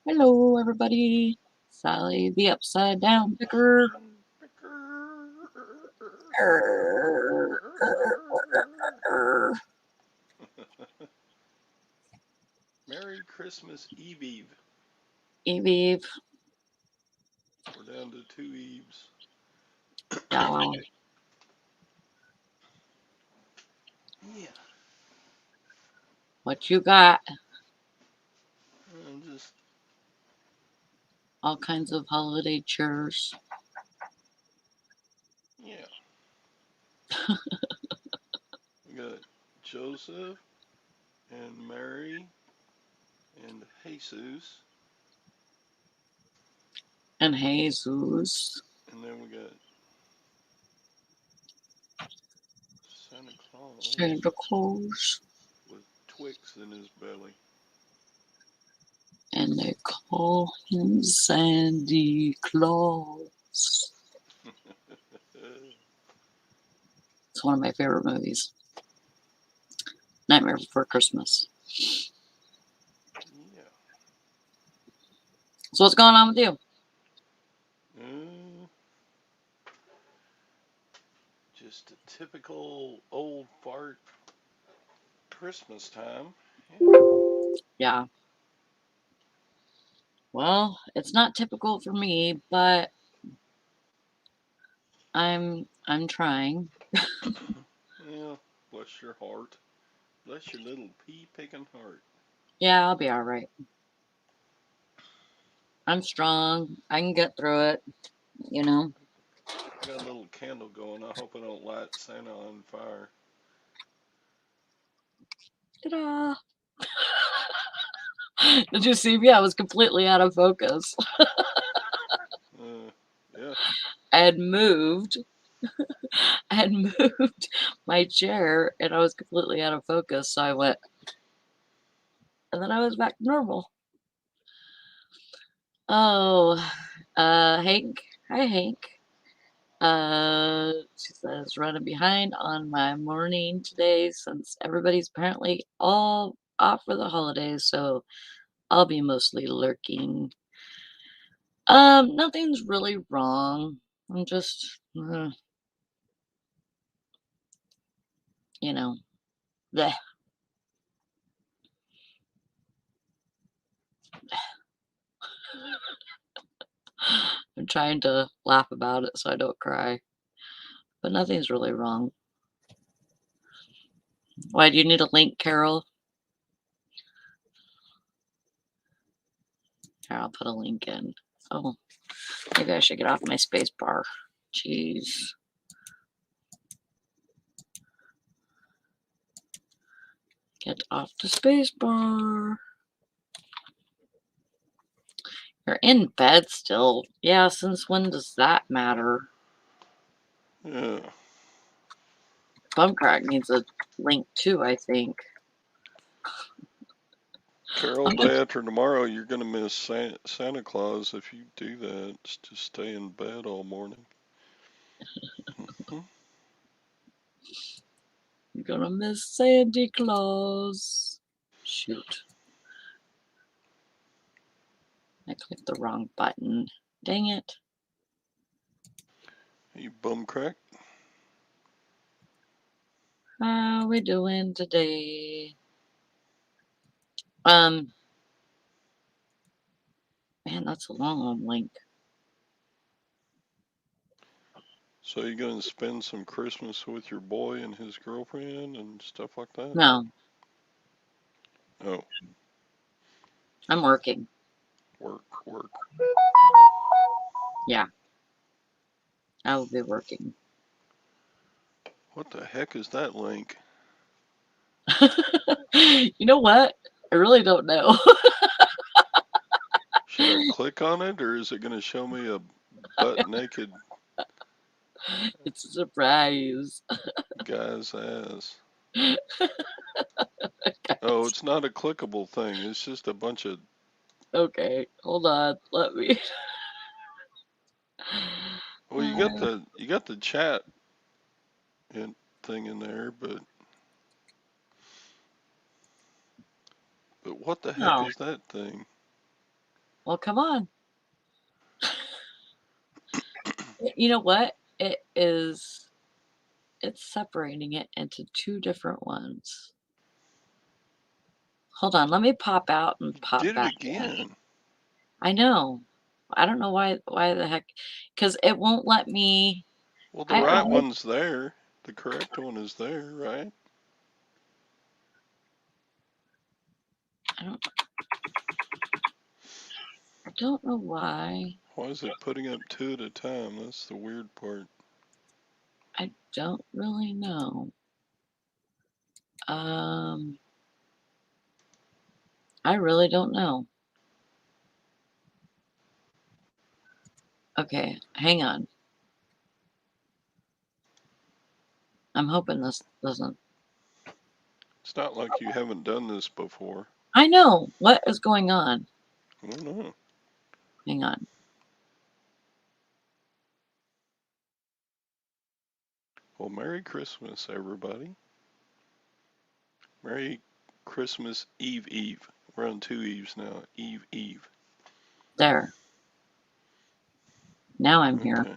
Hello, everybody. Sally, the upside down picker. Merry Christmas Eve Eve. Eve, Eve. We're down to two Eves. Yeah. Yeah. What you got? I'm just, All kinds of holiday cheers. yeah. We got Joseph and Mary and Jesus. And Jesus. And then we got Santa Claus Santa Claus. with Twix in his belly. And they call him Sandy Claus. It's one of my favorite movies. Nightmare Before Christmas. Yeah. So what's going on with you? Just a typical old fart Christmas time. Yeah. Yeah. Well, it's not typical for me, but I'm trying. Yeah. Bless your heart. Bless your little pea picking heart. Yeah, I'll be all right. I'm strong. I can get through it, you know. I got a little candle going. I hope I don't light Santa on fire. Ta-da! Did you see me? I was completely out of focus. Uh, yeah. I had moved. I had moved my chair and I was completely out of focus. So I went, and then I was back to normal. Oh, Hank. Hi, Hank. She says, running behind on my morning today since everybody's apparently all off for the holidays. So I'll be mostly lurking. Nothing's really wrong. I'm just, you know, bleh. I'm trying to laugh about it so I don't cry. But nothing's really wrong. Why do you need a link, Carol? Here, I'll put a link in. Oh, maybe I should get off my space bar. Jeez. Get off the space bar. You're in bed still. Yeah, since when does that matter? Yeah. Bumcrack needs a link too, I think. Carol, day after tomorrow, you're going to miss Santa Claus if you do that. Just stay in bed all morning. I'm gonna miss Santa Claus. Shoot. I clicked the wrong button. Dang it. You bum crack. How we doing today? Man, that's a long link. So you're going to spend some Christmas with your boy and his girlfriend and stuff like that? No, Oh, I'm working. work. Yeah, I will be working. What the heck is that link? You know what? I really don't know. Should I click on it or is it going to show me a butt naked It's a surprise. guy's ass? Oh, it's not a clickable thing. It's just a bunch of. Okay, hold on. Let me. Well, you got the chat thing in there, but what the heck No, is that thing? Well, come on. You know what? It's separating it into 2 different ones. Hold on, let me pop out and You pop did it back in. again. I know. I don't know why the heck, because it won't let me. Well, the I right only one's there. The correct one is there, right? I don't know why. Why is it putting up 2 at a time? That's the weird part. I don't really know. I really don't know. Okay, hang on. I'm hoping this doesn't. It's not like you haven't done this before. I know. What is going on? I don't know. Hang on. Well, Merry Christmas, everybody. Merry Christmas Eve Eve. We're on 2 Eves now. Eve Eve. There. Now I'm here. Okay.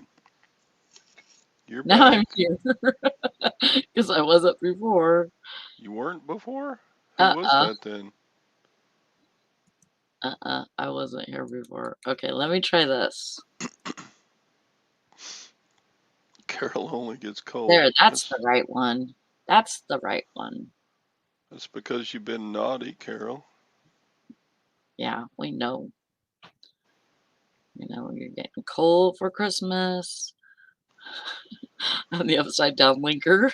You're Now I'm back. here. Because I wasn't before. You weren't before? Who was Uh-uh. that then? I wasn't here before. Okay, let me try this. Carol only gets cold. There, that's the right one. That's the right one. That's because you've been naughty, Carol. Yeah, we know. You know, you're getting cold for Christmas. I'm the upside down linker.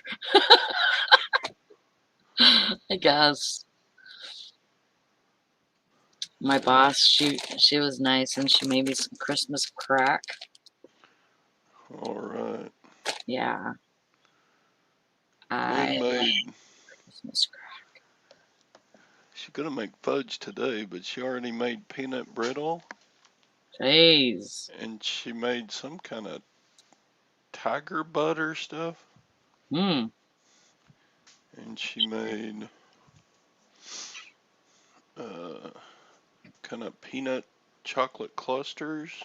I guess. My boss, she was nice and she made me some Christmas crack. All right. Yeah. I Lynn love made. Christmas crack. She's gonna make fudge today, but she already made peanut brittle, Jeez. and she made some kind of tiger butter stuff, Hmm. and she made kind of peanut chocolate clusters.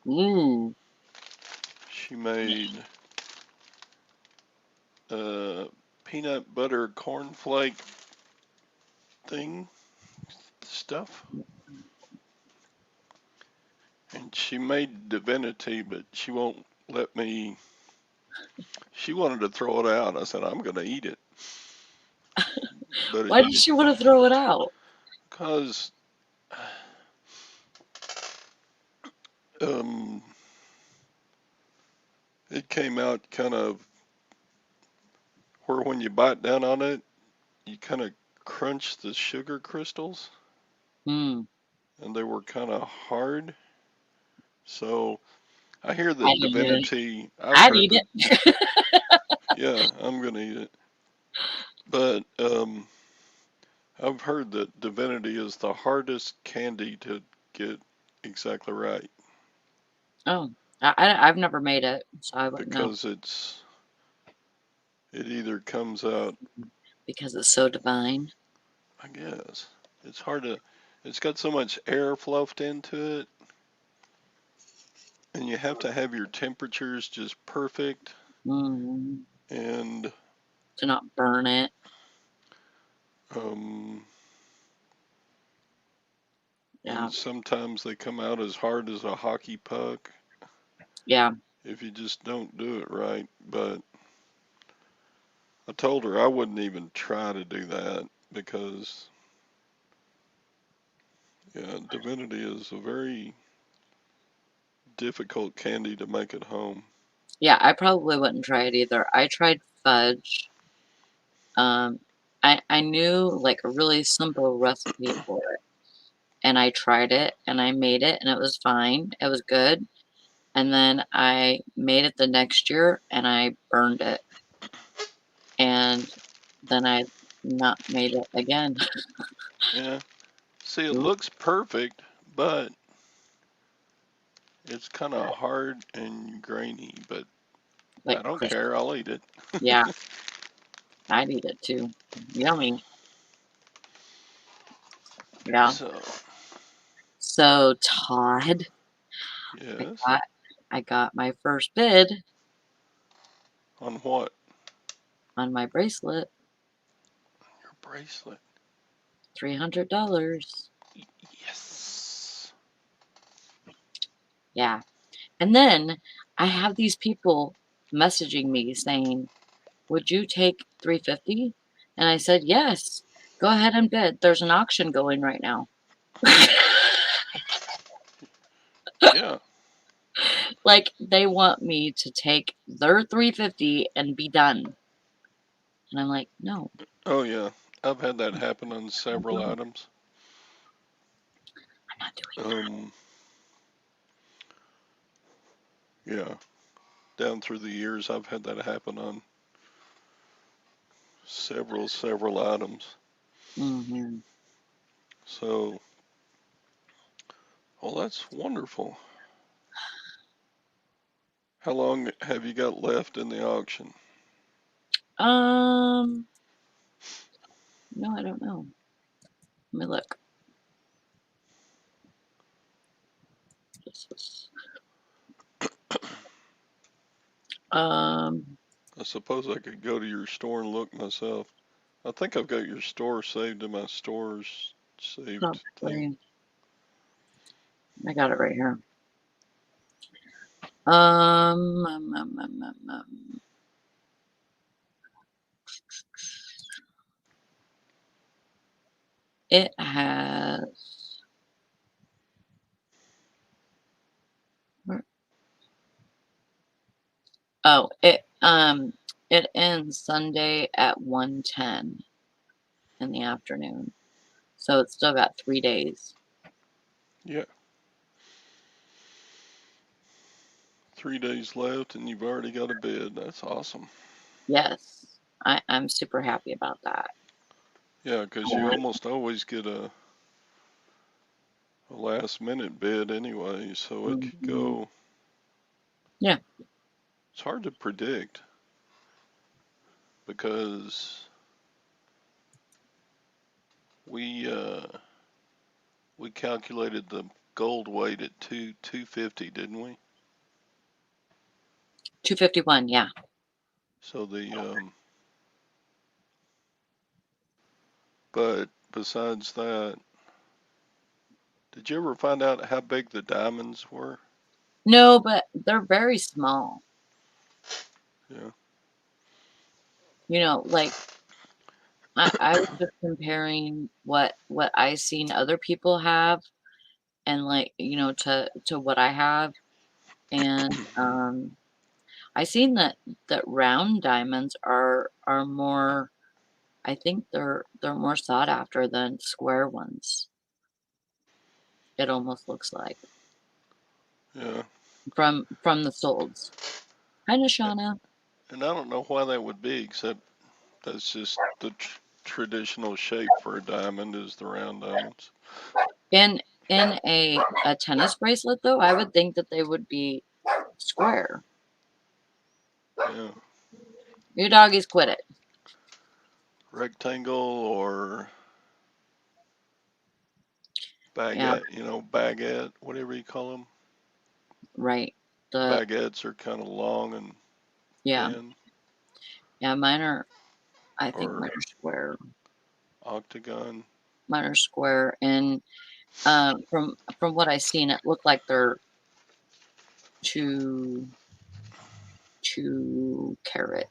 Ooh. She made peanut butter cornflake thing stuff, and she made divinity, but she won't let me. She wanted to throw it out. I said I'm gonna eat it, but Why did she want to throw it out? because um, it came out kind of where when you bite down on it, you kind of crunch the sugar crystals, Hmm. and they were kind of hard. So I hear I'd that eat it. divinity. I've I'd heard eat that. it. Yeah, I'm gonna eat it. But I've heard that divinity is the hardest candy to get exactly right Oh, I've never made it, so I wouldn't know. because it either comes out. Because it's so divine. I guess it's hard to. It's got so much air fluffed into it, and you have to have your temperatures just perfect. Mm. And To not burn it. um, Yeah. and sometimes they come out as hard as a hockey puck Yeah. if you just don't do it right. But I told her I wouldn't even try to do that because, yeah, divinity is a very difficult candy to make at home. Yeah, I probably wouldn't try it either. I tried fudge. Um, I knew like a really simple recipe for it, and I tried it and I made it and it was fine. It was good. And then I made it the next year and I burned it. And then I not made it again. Yeah, see, it Oop, looks perfect, but it's kind of hard and grainy. But I like don't crisp. care, I'll eat it. Yeah, I'd eat it too. Yummy. Yeah. So, So, Todd, I Yes. got I got my first bid On what? on my bracelet, Your bracelet. $300. Yes. Yeah. And then I have these people messaging me saying, "Would you take 350?" And I said, "Yes. Go ahead and bid. There's an auction going right now." Yeah. Like, they want me to take their 350 and be done. And I'm like, "No, Oh yeah. I've had that I'm happen on not several doing items. I'm not doing that." Um, yeah. Down through the years, I've had that happen on several items. Mhm. So, well, that's wonderful. How long have you got left in the auction? Um, no, I don't know. Let me look. This is, um, I suppose I could go to your store and look myself. I think I've got your store saved in my stores saved thing. probably I got it right here. It has where oh, it ends Sunday at 1:10 in the afternoon. So it's still got 3 days. Yeah, 3 days left and you've already got a bid. That's awesome. Yes. I'm super happy about that. Yeah, 'cause you almost always get a last minute bid anyway, so it could Mhm. go. Yeah. It's hard to predict because we we calculated the gold weight at 250, didn't we? 251, yeah. So but besides that, did you ever find out how big the diamonds were? No, but they're very small. Yeah. Like I was just comparing what I seen other people have and like, to what I have. And I seen that round diamonds are more I think they're more sought after than square ones. It almost looks like Yeah. from the solds. Hi, Nashana. And I don't know why that would be, except that's just the traditional shape for a diamond is the round diamonds. In in a tennis bracelet though, I would think that they would be square. Yeah. You doggies quit it. Rectangle or Yeah, baguette, baguette, whatever you call them. right. The Baguettes are kind of long and yeah. thin, Yeah, I think or mine are square. octagon. Mine are square and from what I seen it looked like they're 2 2 carat.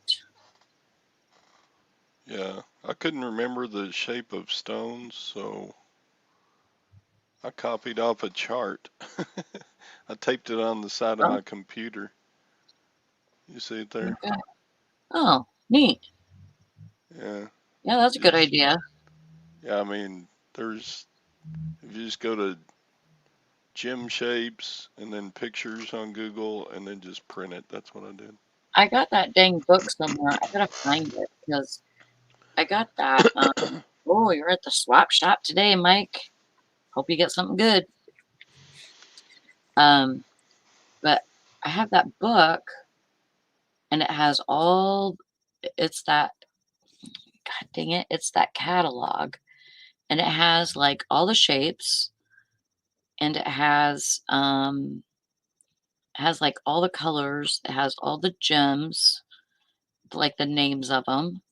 Yeah. I couldn't remember the shape of stones, so I copied off a chart. I taped it on the side of Oh, my computer. You see it there? okay. Oh, neat. Yeah. Yeah, that's a good Just, idea. yeah, I mean, if you just go to gem shapes and then pictures on Google and then just print it, that's what I did. I got that dang book somewhere. I gotta find it because I got that. Oh, you're at the swap shop today, Mike. Hope you get something good. Um, but I have that book and it has it's that, God dang it, it's that catalog and it has like all the shapes and it has like all the colors, it has all the gems, like the names of them.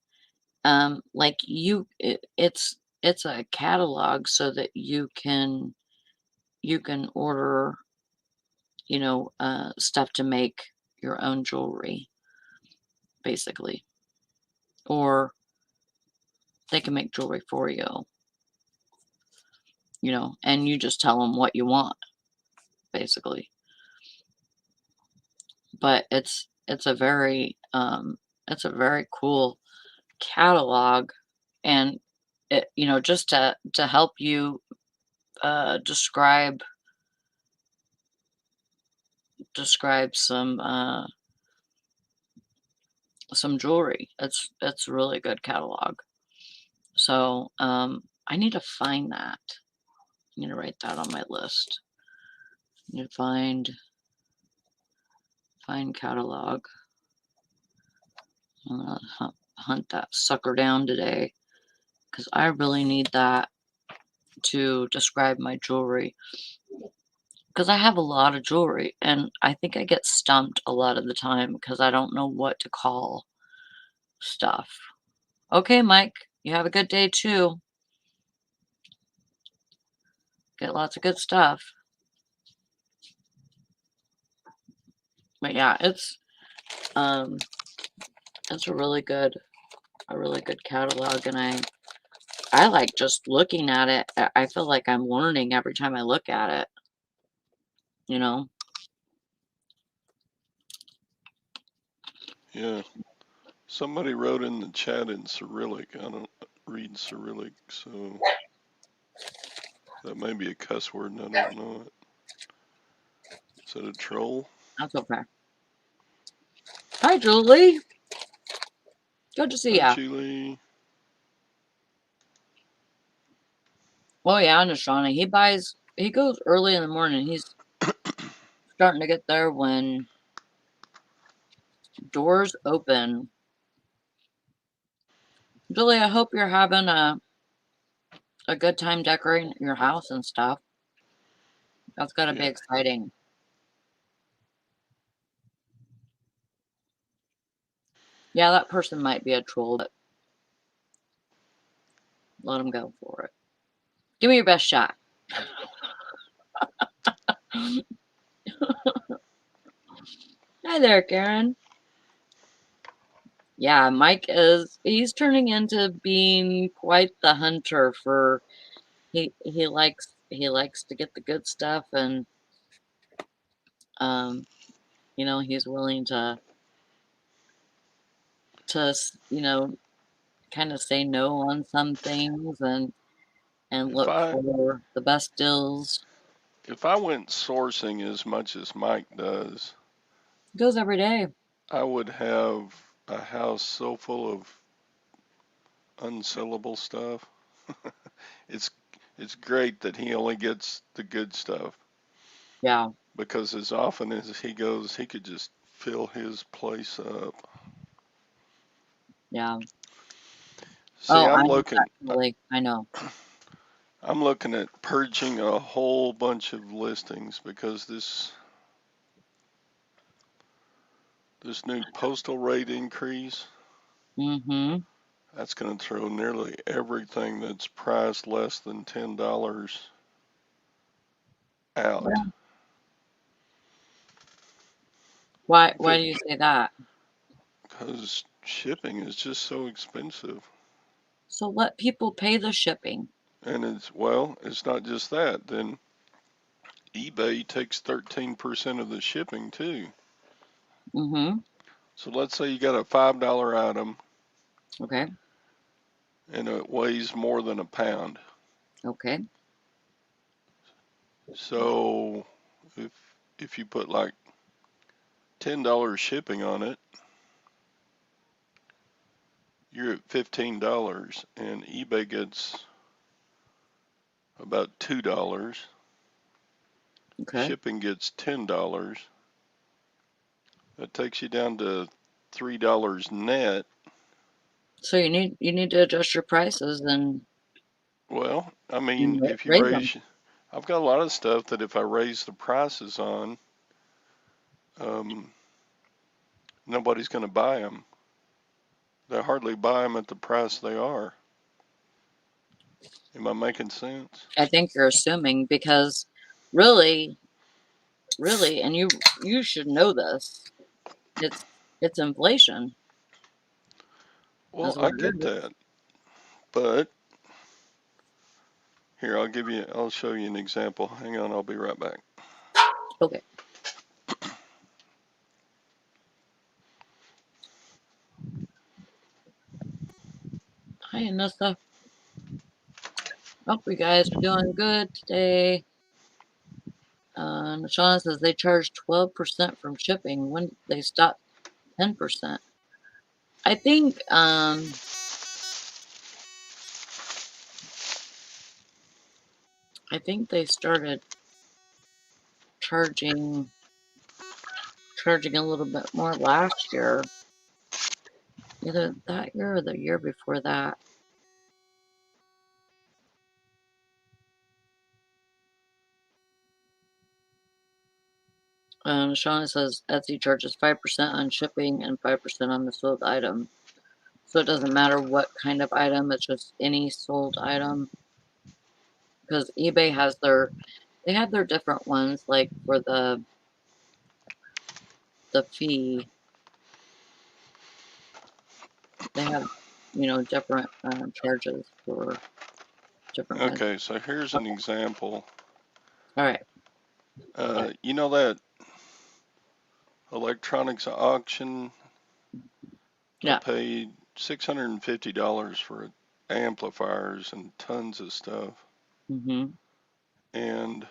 Like it's a catalog so that you can order, stuff to make your own jewelry, basically, or they can make jewelry for you, and you just tell them what you want, basically. But it's a very cool catalog, and just to help you describe some jewelry. It's a really good catalog. So I need to find that. I need to write that on my list. I need to find catalog. I'm gonna hunt that sucker down today because I really need that to describe my jewelry. Because I have a lot of jewelry, and I think I get stumped a lot of the time because I don't know what to call stuff. Okay, Mike, you have a good day too. Get lots of good stuff. But yeah, um it's a really good catalog, and I like just looking at it. I feel like I'm learning every time I look at it, you know? Yeah. Somebody wrote in the chat in Cyrillic. I don't read Cyrillic, so that may be a cuss word and I don't know it. Is that a troll? That's okay. Hi, Julie. Good to see Hi, ya. Julie. Oh yeah, Nishana. He goes early in the morning. He's starting to get there when doors open. Julie, I hope you're having a good time decorating your house and stuff. That's gotta be Yeah. exciting. Yeah, that person might be a troll, but let him go for it. Give me your best shot. Hi there, Karen. Yeah, he's turning into being quite the hunter for he likes to get the good stuff, and um he's willing to kind of say no on some things, and If look I for the best deals. if I went sourcing as much as Mike does, He goes every day. I would have a house so full of unsellable stuff. It's it's great that he only gets the good stuff Yeah, because as often as he goes, he could just fill his place up. yeah. See, Oh, I know that, Julie. I know. I'm looking at purging a whole bunch of listings because this new postal rate increase, Mm-hmm. that's going to throw nearly everything that's priced less than $10 out. Yeah. Why Because do you say that? shipping is just so expensive. So let people pay the shipping. And it's not just that. Then eBay takes 13% of the shipping too. Mm-hmm. So let's say you got a $5 item Okay. and it weighs more than a pound. Okay. So if if you put like $10 shipping on it, you're at $15 and eBay gets about $2. Okay. Shipping gets $10. That takes you down to $3 net. So you need to adjust your prices and Well, I mean, if you raise them. I've got a lot of stuff that if I raise the prices on, um, nobody's going to buy them. They hardly buy them at the price they are. Am I making sense? I think you're assuming because really, really, and you should know this. It's it's inflation. Well, That's what I it get is. that, but here I'll show you an example. Hang on, I'll be right back. Okay. Hi, Anissa. Hope you guys are doing good today. Shauna says they charge 12% from shipping. When did they stop 10%? I think they started charging a little bit more last year. Either that year or the year before that. Shauna says Etsy charges 5% on shipping and 5% on the sold item. So it doesn't matter what kind of item, it's just any sold item. Because eBay has they have their different ones, like for the fee, they have, different charges for different kinds. Okay, so here's an example. All right. You know that electronics auction? I Yeah. paid $650 for amplifiers and tons of stuff. Mm-hmm. And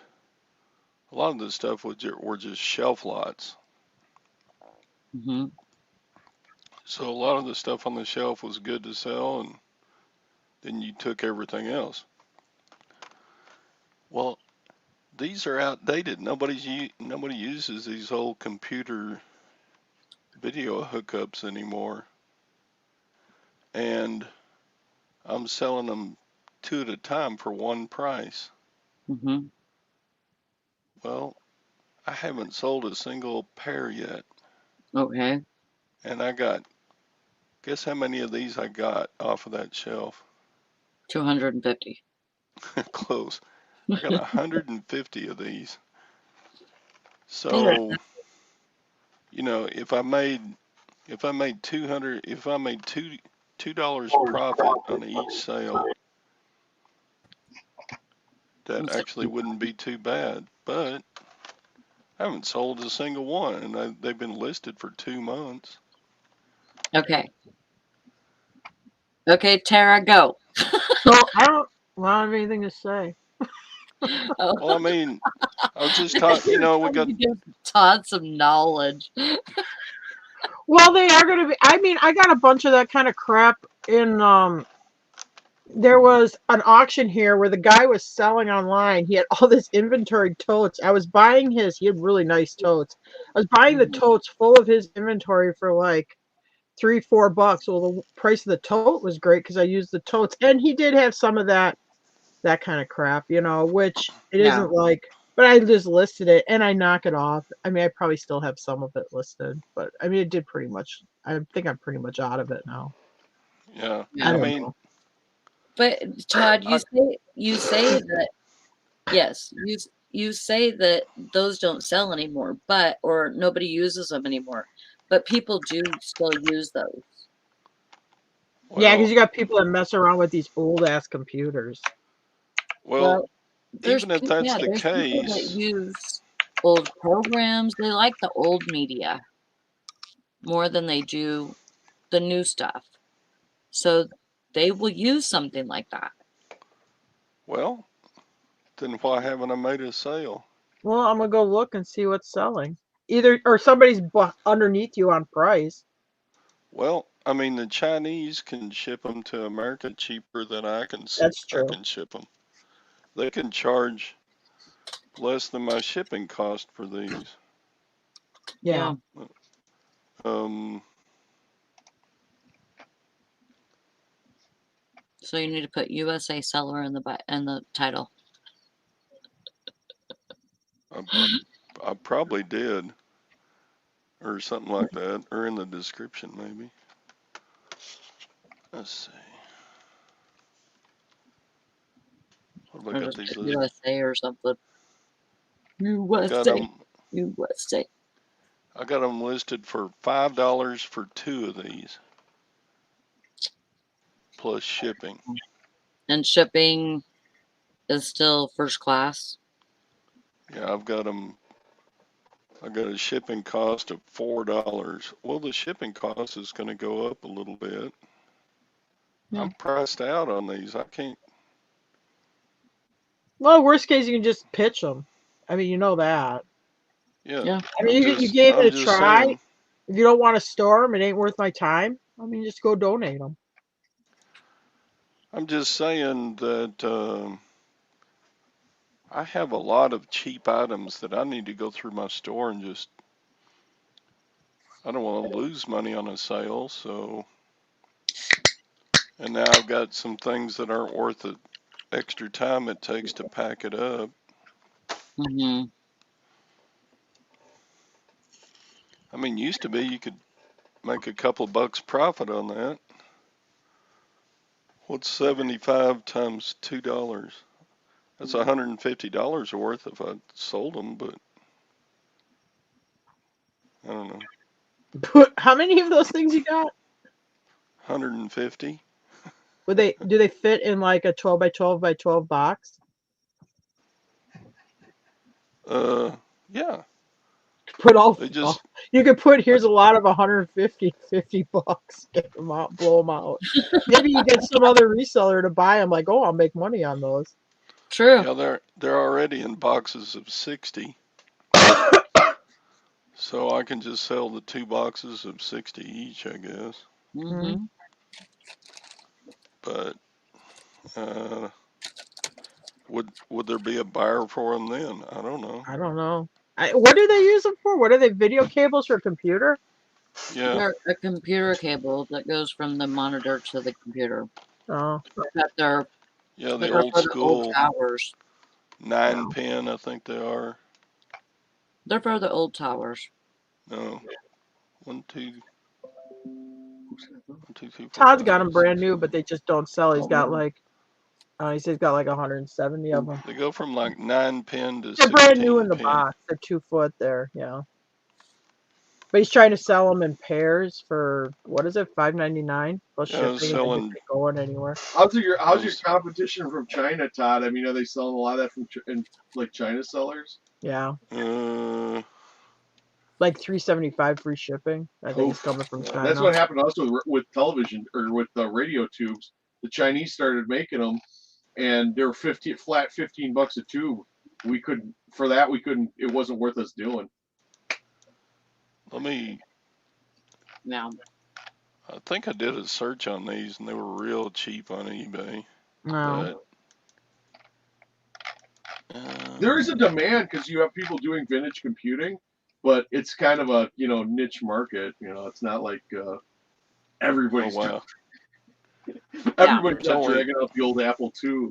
a lot of the stuff were just shelf lots. Mm-hmm. So a lot of the stuff on the shelf was good to sell, and then you took everything else. Well, these are outdated. Nobody uses these old computer video hookups anymore. And I'm selling them two at a time for one price. Mm-hmm. Well, I haven't sold a single pair yet. Okay. And guess how many of these I got off of that shelf? 250. Close. I got 150 of these. Yeah. So, if I made $2 profit on each sale, that actually wouldn't be too bad. But I haven't sold a single one, and they've been listed for 2 months. Okay. Okay, Tara, go. So I don't have anything to say. Oh, Well, I mean, I was just talking. you're We trying got to give Todd some knowledge. Well, they are going to be. I mean, I got a bunch of that kind of crap in. There was an auction here where the guy was selling online. He had all this inventory totes. I was buying his. He had really nice totes. I was buying the Mhm. totes full of his inventory for like $3-4. Well, the price of the tote was great because I used the totes, and he did have some of that kind of crap, which it Yeah. isn't like, but I just listed it and I knock it off. I mean, I probably still have some of it listed, but I mean, it did pretty much, I think I'm pretty much out of it now. yeah. I I Yeah. don't mean, know. But Todd, I you say that yes, you say that those don't sell anymore, but or nobody uses them anymore. But people do still use those. Yeah, because well, you got people that mess around with these old ass computers. well, Well, even if that's the there's people that case, use old programs. They like the old media more than they do the new stuff. So they will use something like that. well, then why haven't I made a sale? Well, I'm gonna go look and see what's selling. Either or somebody's underneath you on price. Well, I mean, the Chinese can ship them to America cheaper than That's I true. can ship them. They can charge less than my shipping cost for these. Yeah. Yeah. Um, So you need to put USA seller in the title. I probably did, or something like that, or in the description maybe. Let's see. What have I Or got just these put listed? USA or something. I got USA. them. USA. I got them listed for $5 for 2 of these, plus shipping. And shipping is still first class. Yeah, I've got them. I got a shipping cost of $4. Well, the shipping cost is going to go up a little bit. Yeah. I'm priced out on these. I can't. Well, worst case, you can just pitch them. I mean, you know that. Yeah, Yeah. I mean, you gave it I'm a just try. saying. If you don't want to store them, it ain't worth my time. I mean, just go donate them. I'm just saying that I have a lot of cheap items that I need to go through my store and just. I don't want to lose money on a sale, so. And now I've got some things that aren't worth the extra time it takes to pack it up. Mm-hmm. I mean, used to be you could make a couple bucks profit on that. What's 75 times $2? That's $150 worth if I sold them, but I don't know. How many of those things you got? 150? Do they fit in like a 12 by 12 by 12 box? Yeah. Put all, They all just, you could put. I, Here's a lot of 150, $50. Get them out, blow them out. Maybe you get some other reseller to buy them. Like, oh, I'll make money on those. True. yeah, they're already in boxes of 60, so I can just sell the 2 boxes of 60 each, I guess. Mhm. Mm-hmm. But uh, would there be a buyer for them then? I don't know. I don't know. What do they use them for? What are they? Video cables for a computer? Yeah, They're a computer cable that goes from the monitor to the computer. Oh, But they're yeah, the they're old for the old school towers. 9 no. pin, I think they are. They're for the old towers. No, one, two, 1, 2, 3, 4, Todd's 5, got them 6, brand new, but 7. they just don't sell. He's got like, he says he's got like 170 of them. They go from like 9 pin to They're brand new 16 in the pin. box. They're 2 foot there, yeah. But he's trying to sell them in pairs for what is it, $5.99 plus Yeah, I was shipping, and they just selling ain't going anywhere. How's your those. competition from China, Todd? I mean, are they selling a lot of that from like China sellers? Yeah, Uh, like 375 free shipping. I think it's coming from Yeah, that's China. what happened also with television or with radio tubes. The Chinese started making them, and they're 15 bucks a tube. We couldn't for that. We couldn't. It wasn't worth us doing. let me. Now, I think I did a search on these, and they were real cheap on eBay. No, But There is a demand because you have people doing vintage computing, but it's kind of a niche market. It's not like oh everybody's wow, yeah. everybody's there's not only dragging out the old Apple II.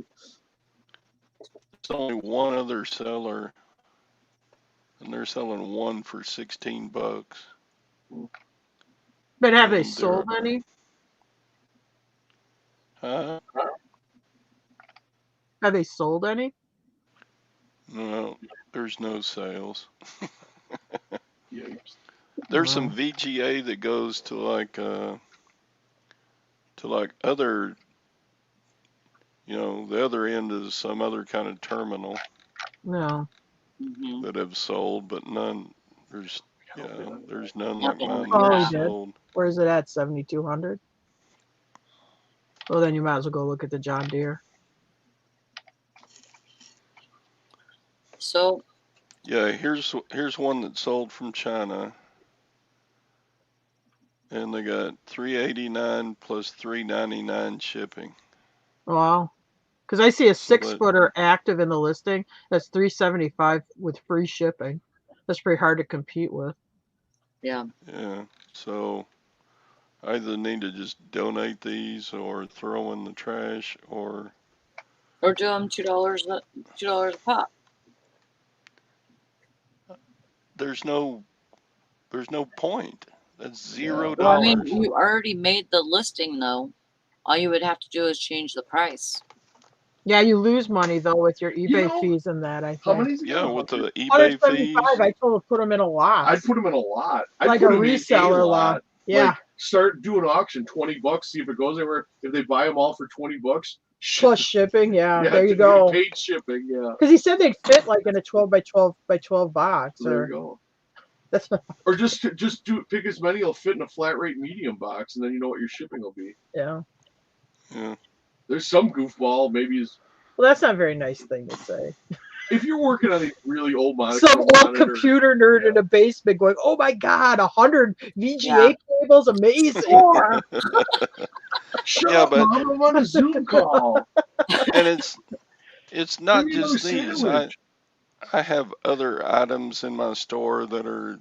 there's only one other seller, and they're selling one for 16 bucks, but have they and sold they're any? uh, Have they sold any? no, there's no sales. Yeah. There's some No. VGA that goes to like other, the other end is some other kind of terminal No. Mm-hmm. that have sold, but none. There's there's none like Nothing mine like that Oh, have he that. did. sold. Where is it at? 7,200. Well, then you might as well go look at the John Deere. So Yeah, here's one that sold from China, and they got 389 plus 399 shipping. Wow. Because I see a So 6 that footer active in the listing. That's 375 with free shipping. That's pretty hard to compete with. yeah. yeah, so I either need to just donate these or throw in the trash or Or do them $2 $2 a pop. there's no point. That's $0. Well, I mean, you already made the listing, though. All you would have to do is change the price. Yeah, you lose money though with your eBay You know, fees and that. I how think. many's he Yeah, got? with the eBay 175. fees. I told him to put them in a lot. I'd put them in a lot. I'd Like put a 'em in reseller lot. Yeah. Like start doing an auction, $20, see if it goes anywhere. If they buy them all for $20, Plus shipping. Yeah. yeah, There you go. paid shipping. Yeah. Because he said they'd fit like in a 12 by 12 by 12 box. So there you go. That's Or just pick as many. It'll fit in a flat rate medium box, and then you know what your shipping will be. yeah. Yeah. There's some goofball. Maybe is Well, that's not a very nice thing to say. if you're working on these really old monitors. Some old computer nerd in a basement going, "Oh my God, 100 VGA cables, amazing!" Shut Yeah, up, but- Mom, I'm on a Zoom call. And it's not Bring me another just these. sandwich. I have other items in my store that are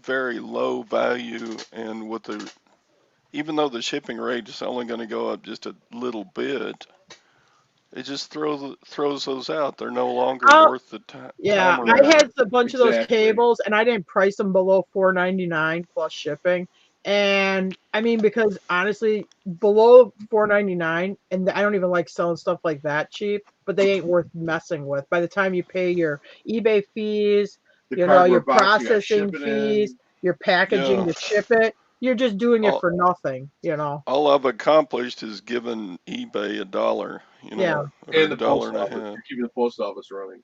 very low value, and with the even though the shipping rate is only going to go up just a little bit, it just throws those out. They're no longer worth the time. Yeah, I had a bunch of those cables, and I didn't price them below $4.99 plus shipping. And I mean, because honestly, below $4.99, and I don't even like selling stuff like that cheap, but they ain't worth messing with. By the time you pay your eBay fees, your processing fees, your packaging to ship it, you're just doing it for nothing. All I've accomplished is given eBay $1. Yeah. And the $1.50. post office. You're keeping the post office running.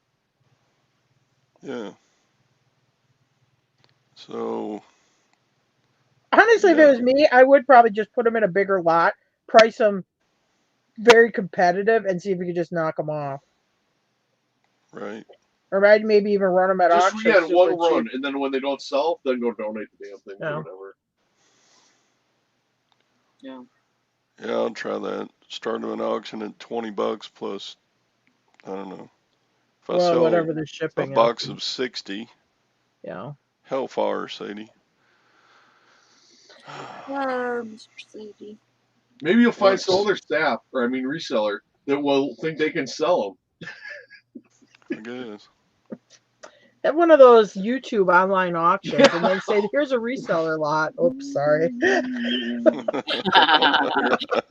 Yeah. So. Honestly, if it was me, I would probably just put them in a bigger lot, price them very competitive, and see if we could just knock them off. Right. Or maybe even run them at auction. Just one run, and then when they don't sell, then go donate the damn thing or whatever. Yeah. Yeah, I'll try that. Start an auction at $20 plus, I don't know. If I sell whatever the shipping a box of 60. Yeah. Hellfire, Sadie. Mr. Sadie. Maybe you'll find some other staff, or reseller, that will think they can sell them. I guess. At one of those YouTube online auctions, and then say, "Here's a reseller lot." Oops, sorry.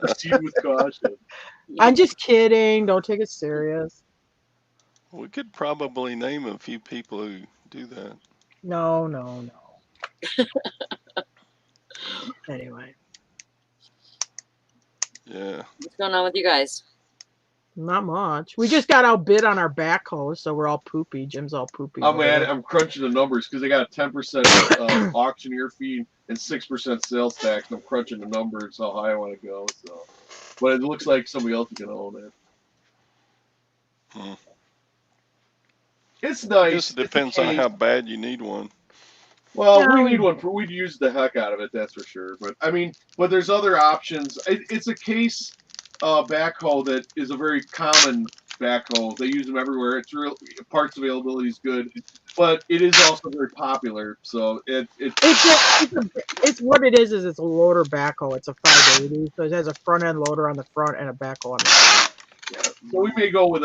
Proceed with caution. I'm just kidding. Don't take it serious. We could probably name a few people who do that. No. Anyway. Yeah. What's going on with you guys? Not much. We just got outbid on our backhoe, so we're all poopy. Jim's all poopy. I'm crunching the numbers because they got a 10% auctioneer fee and 6% sales tax. I'm crunching the numbers how high I want to go. So, but it looks like somebody else is gonna own it. It's nice. I guess it depends on how bad you need one. Well, we need one. We'd use the heck out of it, that's for sure. But but there's other options. It's a case backhoe that is a very common backhoe. They use them everywhere. It's real. Parts availability is good, but it is also very popular. So it's what it is. It's a loader backhoe. It's a 580, so it has a front end loader on the front and a backhoe on the back. Yeah. So we may go with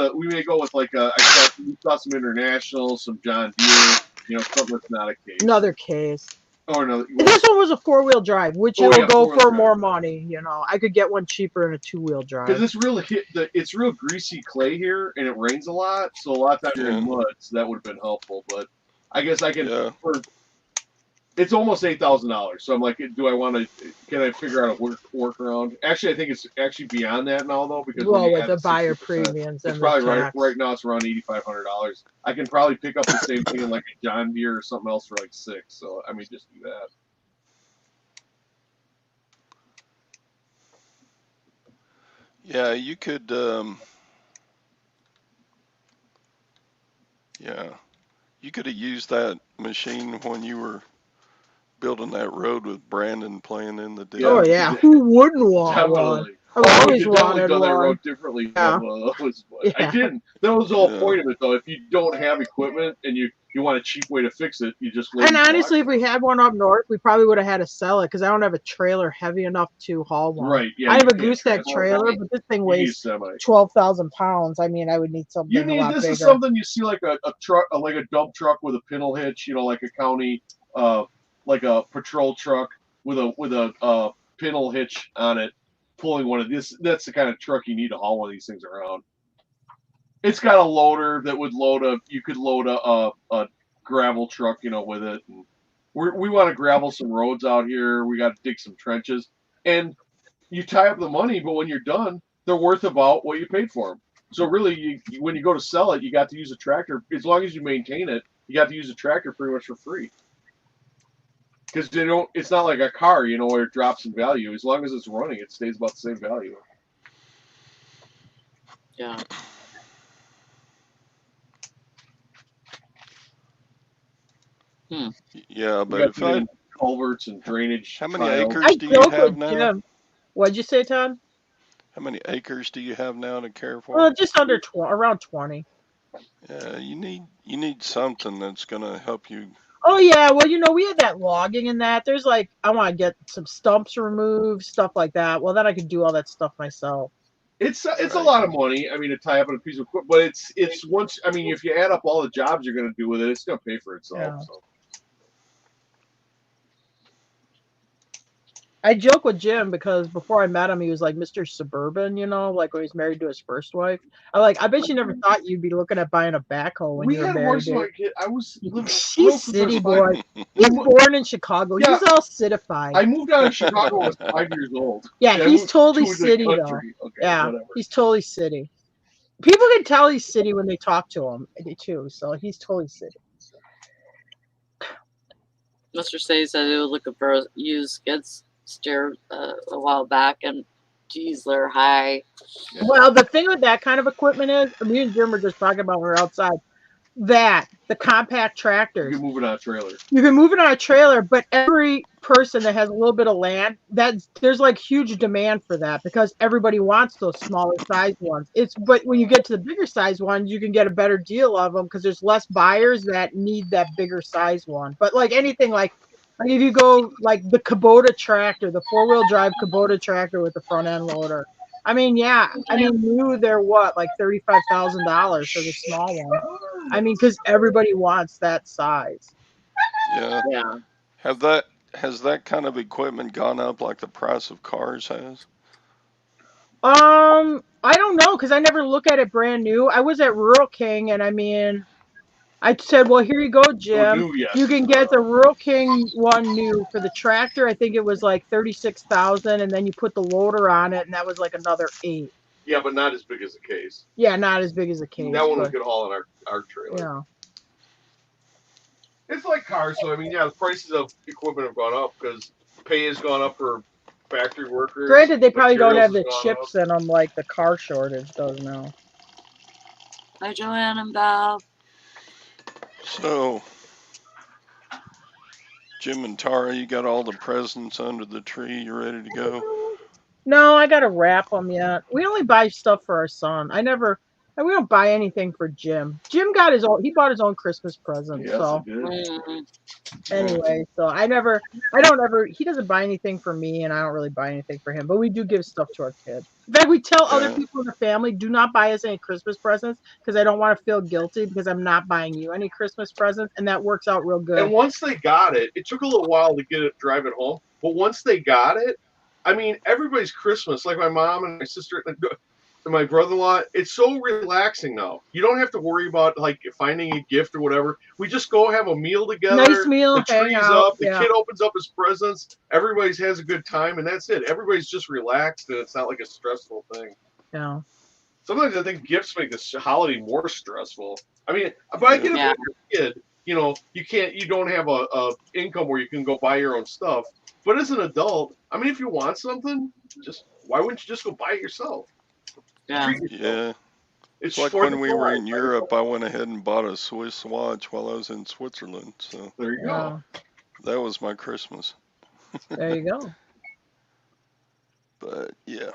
like we saw some International, some John Deere, something that's not a case. Another case. Or no. This one was a 4-wheel drive, which will go for more money. I could get one cheaper in a 2-wheel drive. Because it's real greasy clay here, and it rains a lot, so a lot of times you're in mud. So that would have been helpful. But I guess I can. It's almost $8,000, so I'm like, do I want to? Can I figure out a workaround? Actually, I think it's actually beyond that now, though, because with the buyer premiums, it's probably right now. It's around $8,500. I can probably pick up the same thing in like a John Deere or something else for like $6,000. So just do that. Yeah, you could. You could have used that machine when you were building that road with Brandon playing in the deal. Oh yeah, who wouldn't want one? I've Oh, always you definitely wanted done that one. road differently than Yeah. one of those. But I Yeah. didn't. That was the whole Yeah. point of it, though. If you don't have equipment and you want a cheap way to fix it, you just And lay honestly, if we had one up north, we probably would have had to sell it because I don't have a trailer heavy enough to haul one. Right, yeah, I have you a can't gooseneck transport trailer, that. but this thing You need a weighs semi. 12,000 pounds. I mean, I would need You something a need lot this bigger. is something you see like a truck, like a dump truck with a pintle hitch. You know, like a county, like a patrol truck with a pintle hitch on it, pulling one of this. That's the kind of truck you need to haul one of these things around. It's got a loader that would load a. You could load a gravel truck, you know, with it. And we want to gravel some roads out here. We got to dig some trenches, and you tie up the money, but when you're done, they're worth about what you paid for them. So really, when you go to sell it, you got to use a tractor. As long as you maintain it, you got to use a tractor pretty much for free. Because they don't. It's not like a car, you know, where it drops in value. As long as it's running, it stays about the same value. Yeah. Yeah, We but got if I, culverts and drainage. how many tiles. acres I do you joke have with now? Jim. What'd you say, Todd? How many acres do you have now to care for? Well, just under around 20. Yeah, you need something that's gonna help you. Oh yeah, well we had that logging and that. There's like I want to get some stumps removed, stuff like that. Well, then I could do all that stuff myself. It's a Right. lot of money. I mean, to tie up on a piece of equipment, but it's once. I mean, if you add up all the jobs you're going to do with it, it's going to pay for itself. Yeah. So. I joke with Jim because before I met him, he was like Mr. Suburban, like when he was married to his first wife. I bet you never thought you'd be looking at buying a backhoe when We you were had married. horses when I was a kid. I was living He's real quick, city I was boy. five- He's born in Chicago. Yeah. He's all citified. I moved out of Chicago when I was 5 years old. Yeah, I he's moved totally to the city though. country. Okay, Yeah, whatever. he's totally city. People can tell he's city when they talk to him too. So he's totally city. Mr. Say said he was looking for a used skid steer a while back, and geez, they're high. Yeah. Well, the thing with that kind of equipment is, me and Jim were just talking about when we were outside, that the compact You tractors. can move it on a trailer. You can move it on a trailer, but every person that has a little bit of land, there's like huge demand for that because everybody wants those smaller size ones. But when you get to the bigger size ones, you can get a better deal of them because there's less buyers that need that bigger size one. But like anything, like if you go like the Kubota tractor, the 4-wheel drive Kubota tractor with the front end loader. I mean, yeah, new they're what, like $35,000 for the small one. I mean, because everybody wants that size. Yeah. Yeah. Has that kind of equipment gone up like the price of cars has? I don't know because I never look at it brand new. I was at Rural King, and I mean, I said, "Well, here you go, Jim. new, yes. You can get the Rural King one new for the tractor. I think it was like 36,000, and then you put the loader on it, and that was like another 8. Yeah, but not as big as a case. Yeah, not as big as a case. That one we but, could haul in our trailer. yeah. It's like cars, so I mean, yeah, the prices of equipment have gone up because pay has gone up for factory workers. Granted, they probably don't have materials the has gone chips in them like the car shortage does now. Hi, Joanne and Val. So, Jim and Tara, you got all the presents under the tree. You ready to go? No, I gotta wrap them yet. We only buy stuff for our son. We don't buy anything for Jim. Jim got he bought his own Christmas present. Yes, So it did. anyway, so he doesn't buy anything for me, and I don't really buy anything for him. But we do give stuff to our kid. In fact, we tell other people in the family, do not buy us any Christmas presents because I don't want to feel guilty because I'm not buying you any Christmas presents, and that works out real good. And once they got it, it took a little while to drive it home. But once they got it, I mean, everybody's Christmas, like my mom and my sister and my brother-in-law, it's so relaxing now. You don't have to worry about like finding a gift or whatever. We just go have a meal together. Nice meal, the tree's hang out, up, the kid opens up his presents, everybody has a good time, and that's it. Everybody's just relaxed, and it's not like a stressful thing. Yeah. Sometimes I think gifts make this holiday more stressful. I mean, but I get it Yeah. for your kid. You know, you don't have a income where you can go buy your own stuff. But as an adult, I mean, if you want something, why wouldn't you just go buy it yourself? Yeah. Treat yourself. Yeah. It's like 4th when of we July, were in buy Europe, I went ahead and bought a Swiss watch while I was in Switzerland. So There you go. that was my Christmas. There you go. But yeah.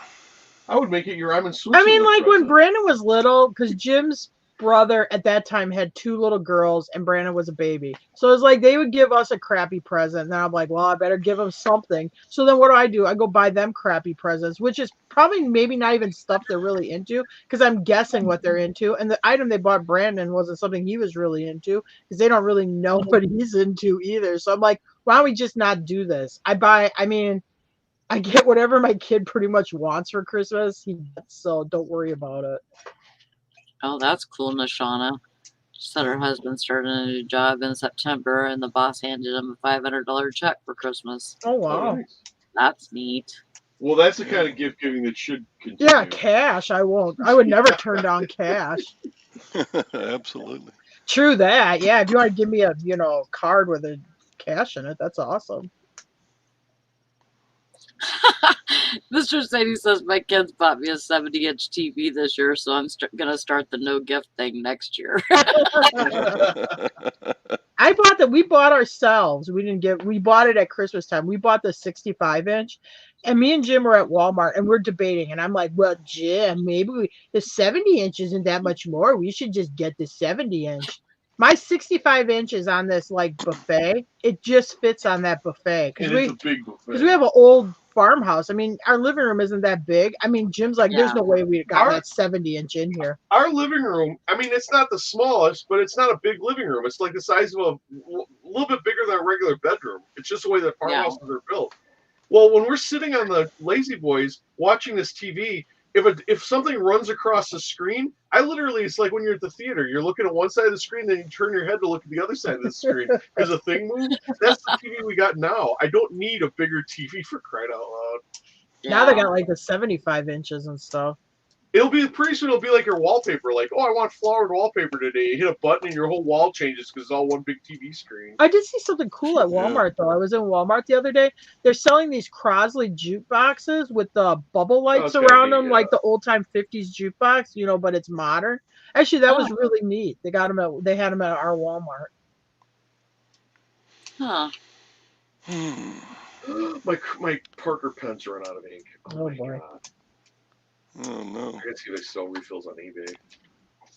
I would make it your I'm in Switzerland. I mean, like when present. Brandon was little, because Jim's brother at that time had 2 little girls and Brandon was a baby. So it's like they would give us a crappy present. And then I'm like, well, I better give them something. So then what do? I go buy them crappy presents, which is probably maybe not even stuff they're really into because I'm guessing what they're into. And the item they bought Brandon wasn't something he was really into because they don't really know what he's into either. So I'm like, why don't we just not do this? I get whatever my kid pretty much wants for Christmas. He gets, so don't worry about it. Oh, that's cool, Nashana. She said her husband started a new job in September and the boss handed him a $500 check for Christmas. Oh wow. Oh, nice. That's neat. Well, that's the kind of gift giving that should continue. Yeah, cash. I won't. I would never turn down cash. Absolutely. True that. Yeah, if you want to give me a card with a cash in it, that's awesome. Mr. Sadie says my kids bought me a 70-inch TV this year, so I'm gonna start the no gift thing next year. We bought ourselves. We bought it at Christmas time. We bought the 65-inch, and me and Jim were at Walmart and we're debating. And I'm like, well, Jim, maybe the 70-inch isn't that much more. We should just get the 70-inch. My 65-inch is on this like buffet. It just fits on that buffet And it's a big buffet. because we have an old farmhouse. I mean, our living room isn't that big. I mean, Jim's like, there's Yeah. no way we got that 70-inch in here. Our living room, I mean, it's not the smallest, but it's not a big living room. It's like the size of a little bit bigger than a regular bedroom. It's just the way that farmhouses are built. Well, when we're sitting on the Lazy Boys watching this TV, if something runs across the screen, it's like when you're at the theater, you're looking at one side of the screen, then you turn your head to look at the other side of the screen because the thing moves. That's the TV we got now. I don't need a bigger TV for crying out loud. Now they got like the 75 inches and stuff. Pretty soon it'll be like your wallpaper. Like, oh, I want flowered wallpaper today. You hit a button and your whole wall changes because it's all one big TV screen. I did see something cool at Walmart though. I was in Walmart the other day. They're selling these Crosley jukeboxes with the bubble lights around them, like the old time 50s jukebox, but it's modern. Actually, that was really neat. They had them at our Walmart. Huh. My Parker pens run out of ink. Oh boy. God. Oh no. I can see they sell refills on eBay.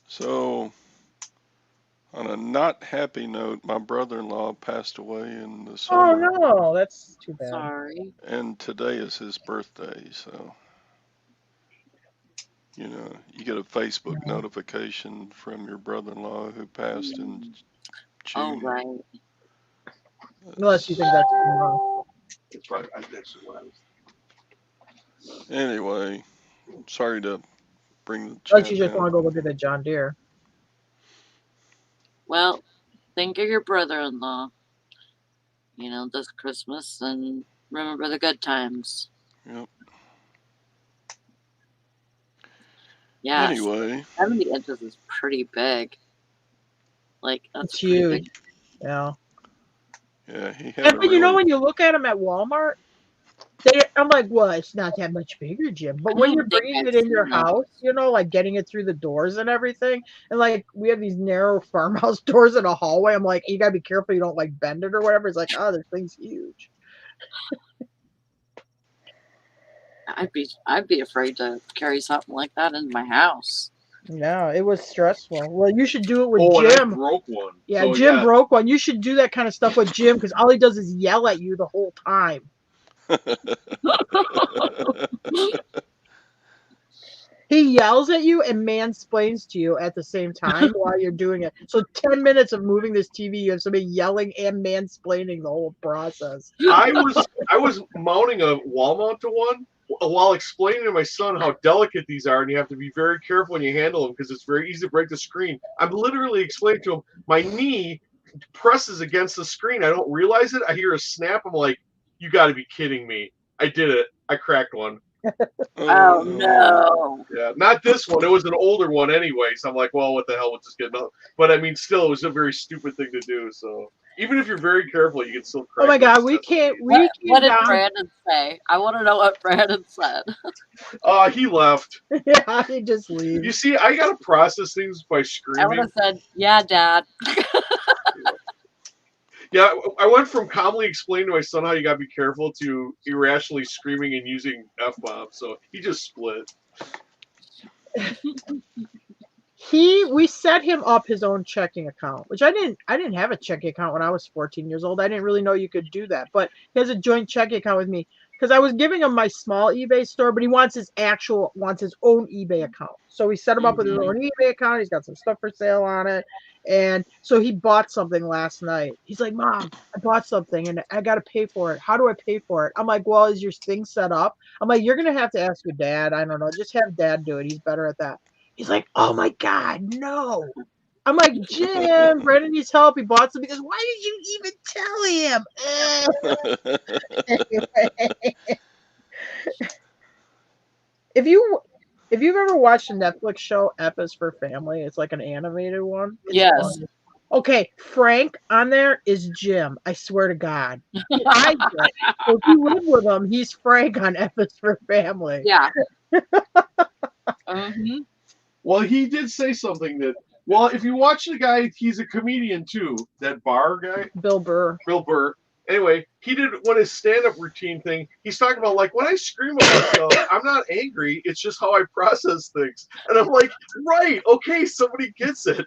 So, on a not happy note, my brother-in-law passed away in the summer. Oh no, that's too bad. Sorry. And today is his birthday, so you get a Facebook notification from your brother-in-law who passed in June. Oh right. Unless you think that's wrong. It's right. That's what I was. Anyway, sorry to bring the chat Unless you just down. want to go look at the John Deere. Well, think of your brother-in-law, this Christmas, and remember the good times. Yep. Yeah. Anyway. 70 inches is pretty big. Like, that's it's huge. Big. Yeah. Yeah, he had. But when you look at them at Walmart, I'm like, well, it's not that much bigger, Jim. But when you're bringing it in your house, like getting it through the doors and everything, and like we have these narrow farmhouse doors in a hallway, I'm like, you gotta be careful you don't like bend it or whatever. It's like, oh, this thing's huge. I'd be afraid to carry something like that in my house. No, it was stressful. Well, you should do it with Jim. I broke one. Yeah, so, Jim broke one. You should do that kind of stuff with Jim because all he does is yell at you the whole time. He yells at you and mansplains to you at the same time while you're doing it. So 10 minutes of moving this TV, you have somebody yelling and mansplaining the whole process. I was mounting a wall mount to one while explaining to my son how delicate these are, and you have to be very careful when you handle them because it's very easy to break the screen. I'm literally explaining to him, my knee presses against the screen. I don't realize it. I hear a snap. I'm like, you got to be kidding me. I did it. I cracked one. Oh, no. Yeah, not this one. It was an older one anyway. So I'm like, well, what the hell? We'll just get another. But I mean, still, it was a very stupid thing to do. So even if you're very careful, you can still crack. Oh my God, we can't. What did Brandon say? I want to know what Brandon said. He left. Yeah, he just leaves. You see, I gotta process things by screaming. I would have said, "Yeah, Dad." Yeah, I went from calmly explaining to my son how you gotta be careful to irrationally screaming and using F-bombs. So he just split. We set him up his own checking account, which I didn't have a checking account when I was 14 years old. I didn't really know you could do that, but he has a joint checking account with me because I was giving him my small eBay store, but he wants his own eBay account. So we set him up with his Mhm. own eBay account. He's got some stuff for sale on it. And so he bought something last night. He's like, "Mom, I bought something and I got to pay for it. How do I pay for it?" I'm like, "Well, is your thing set up?" I'm like, "You're going to have to ask your dad. I don't know. Just have dad do it. He's better at that." He's like, "Oh my God, no." I'm like, "Jim, Brandon needs help. He bought some." He goes, "Why did you even tell him?" Anyway, if you if you've ever watched a Netflix show, F is for Family, it's like an animated one. It's Yes. funny. Okay, Frank on there is Jim. I swear to God, he hides it. So if you live with him, he's Frank on F is for Family. Yeah. Mhm. Well, he did say something that. Well, if you watch the guy, he's a comedian too. That bar guy, Bill Burr. Bill Burr. Anyway, he did one his stand-up routine thing. He's talking about like when I scream about stuff, I'm not angry. It's just how I process things. And I'm like, right, okay, somebody gets it.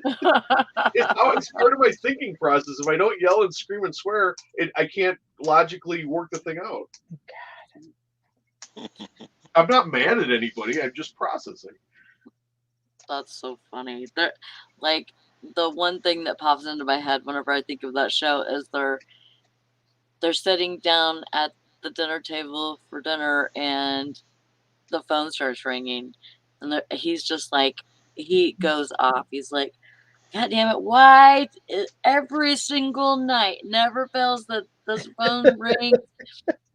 It's part of my thinking process. If I don't yell and scream and swear, I can't logically work the thing out. I'm not mad at anybody. I'm just processing. That's so funny. Like the one thing that pops into my head whenever I think of that show is they're sitting down at the dinner table for dinner and the phone starts ringing and he's just like he goes off. He's like, "God damn it, why every single night never fails that this phone rings?"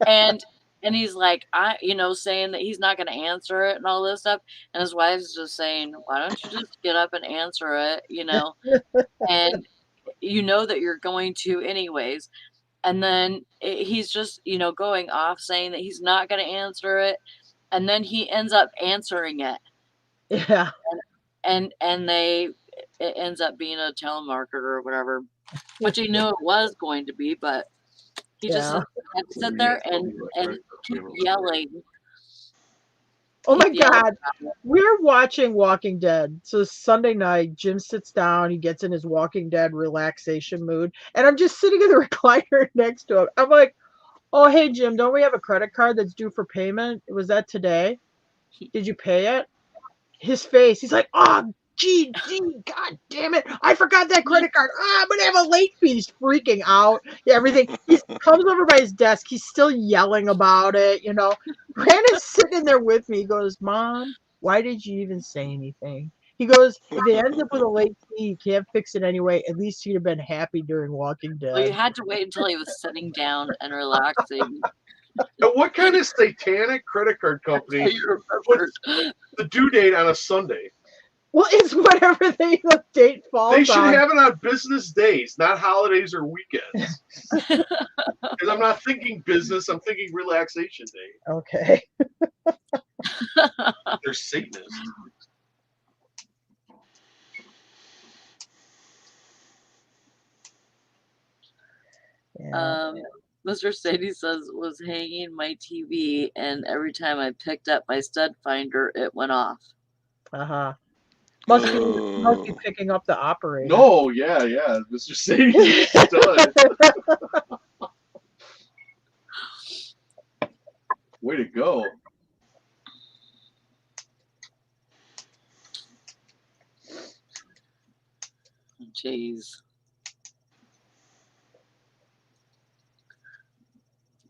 And he's like, saying that he's not gonna answer it and all this stuff, and his wife's just saying, "Why don't you just get up and answer it?" And you know that you're going to anyways. And then he's just, going off saying that he's not gonna answer it, and then he ends up answering it, Yeah. and it ends up being a telemarketer or whatever, which he knew it was going to be, but he just Yeah. had to sit there and keep yelling. Oh my Keep yelling God. about it. We're watching Walking Dead. So Sunday night, Jim sits down, he gets in his Walking Dead relaxation mood, and I'm just sitting in the recliner next to him. I'm like, "Oh, hey, Jim, don't we have a credit card that's due for payment? Was that today? Did you pay it?" His face, he's like, "Oh, gee, God damn it. I forgot that credit card. I'm going to have a late fee." He's freaking out. Everything. He comes over by his desk. He's still yelling about it. Brandon's sitting there with me. He goes, "Mom, why did you even say anything?" He goes, "If it ends up with a late fee, you can't fix it anyway. At least you'd have been happy during Walking Well, you Dead." had to wait until he was sitting down and relaxing. And what kind of satanic credit card company You puts remembered. the due date on a Sunday? Well, it's whatever the date They falls should on. have it on business days, not holidays or weekends. Because I'm not thinking business, I'm thinking relaxation day. Okay. They're Satanists. Yeah. Mr. Sadie says was hanging my TV, and every time I picked up my stud finder, it went off. Uh-huh. Must be Oh. picking up the operator. No, yeah, Mr. Sadie's stud. Way to go. Jeez.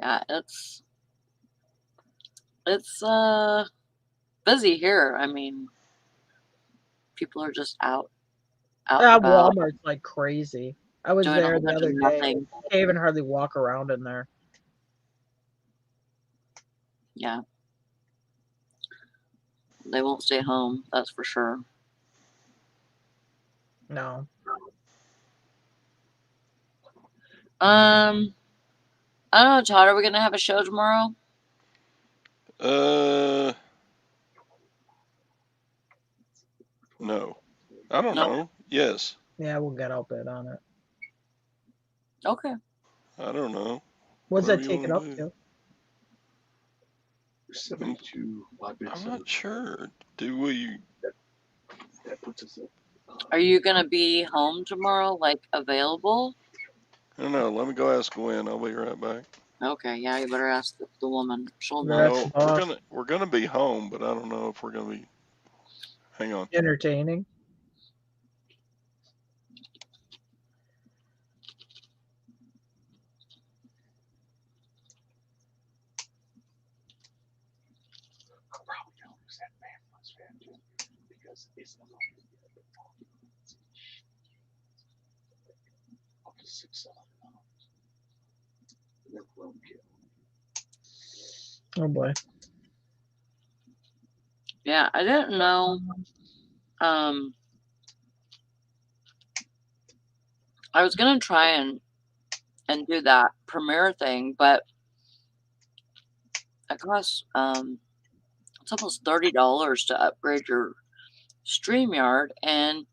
Yeah, it's busy here. I mean, people are just out and about Walmart's like crazy. I was doing a there whole the bunch of other day. nothing. Can't even hardly walk around in there. Yeah. They won't stay home, that's for sure. No. I don't know, Todd, are we gonna have a show tomorrow? No. I don't No. know. Yes. Yeah, we'll get out bit on it. Okay. I don't know. What's Whatever that you take it want up to do. to? 72. I'm not sure. Do we? That puts us at. Are you gonna be home tomorrow, like available? I don't know. Let me go ask Gwen. I'll be right back. Okay, yeah, you better ask the woman. She'll know. That's Well, we're gonna be home, but I don't know if we're gonna be. Hang on. entertaining. I'm probably going to lose that man because it's the up to $600. They're roadkill. Oh boy. Yeah, I didn't know. I was gonna try and do that Premiere thing, but it costs it's almost $30 to upgrade your StreamYard, and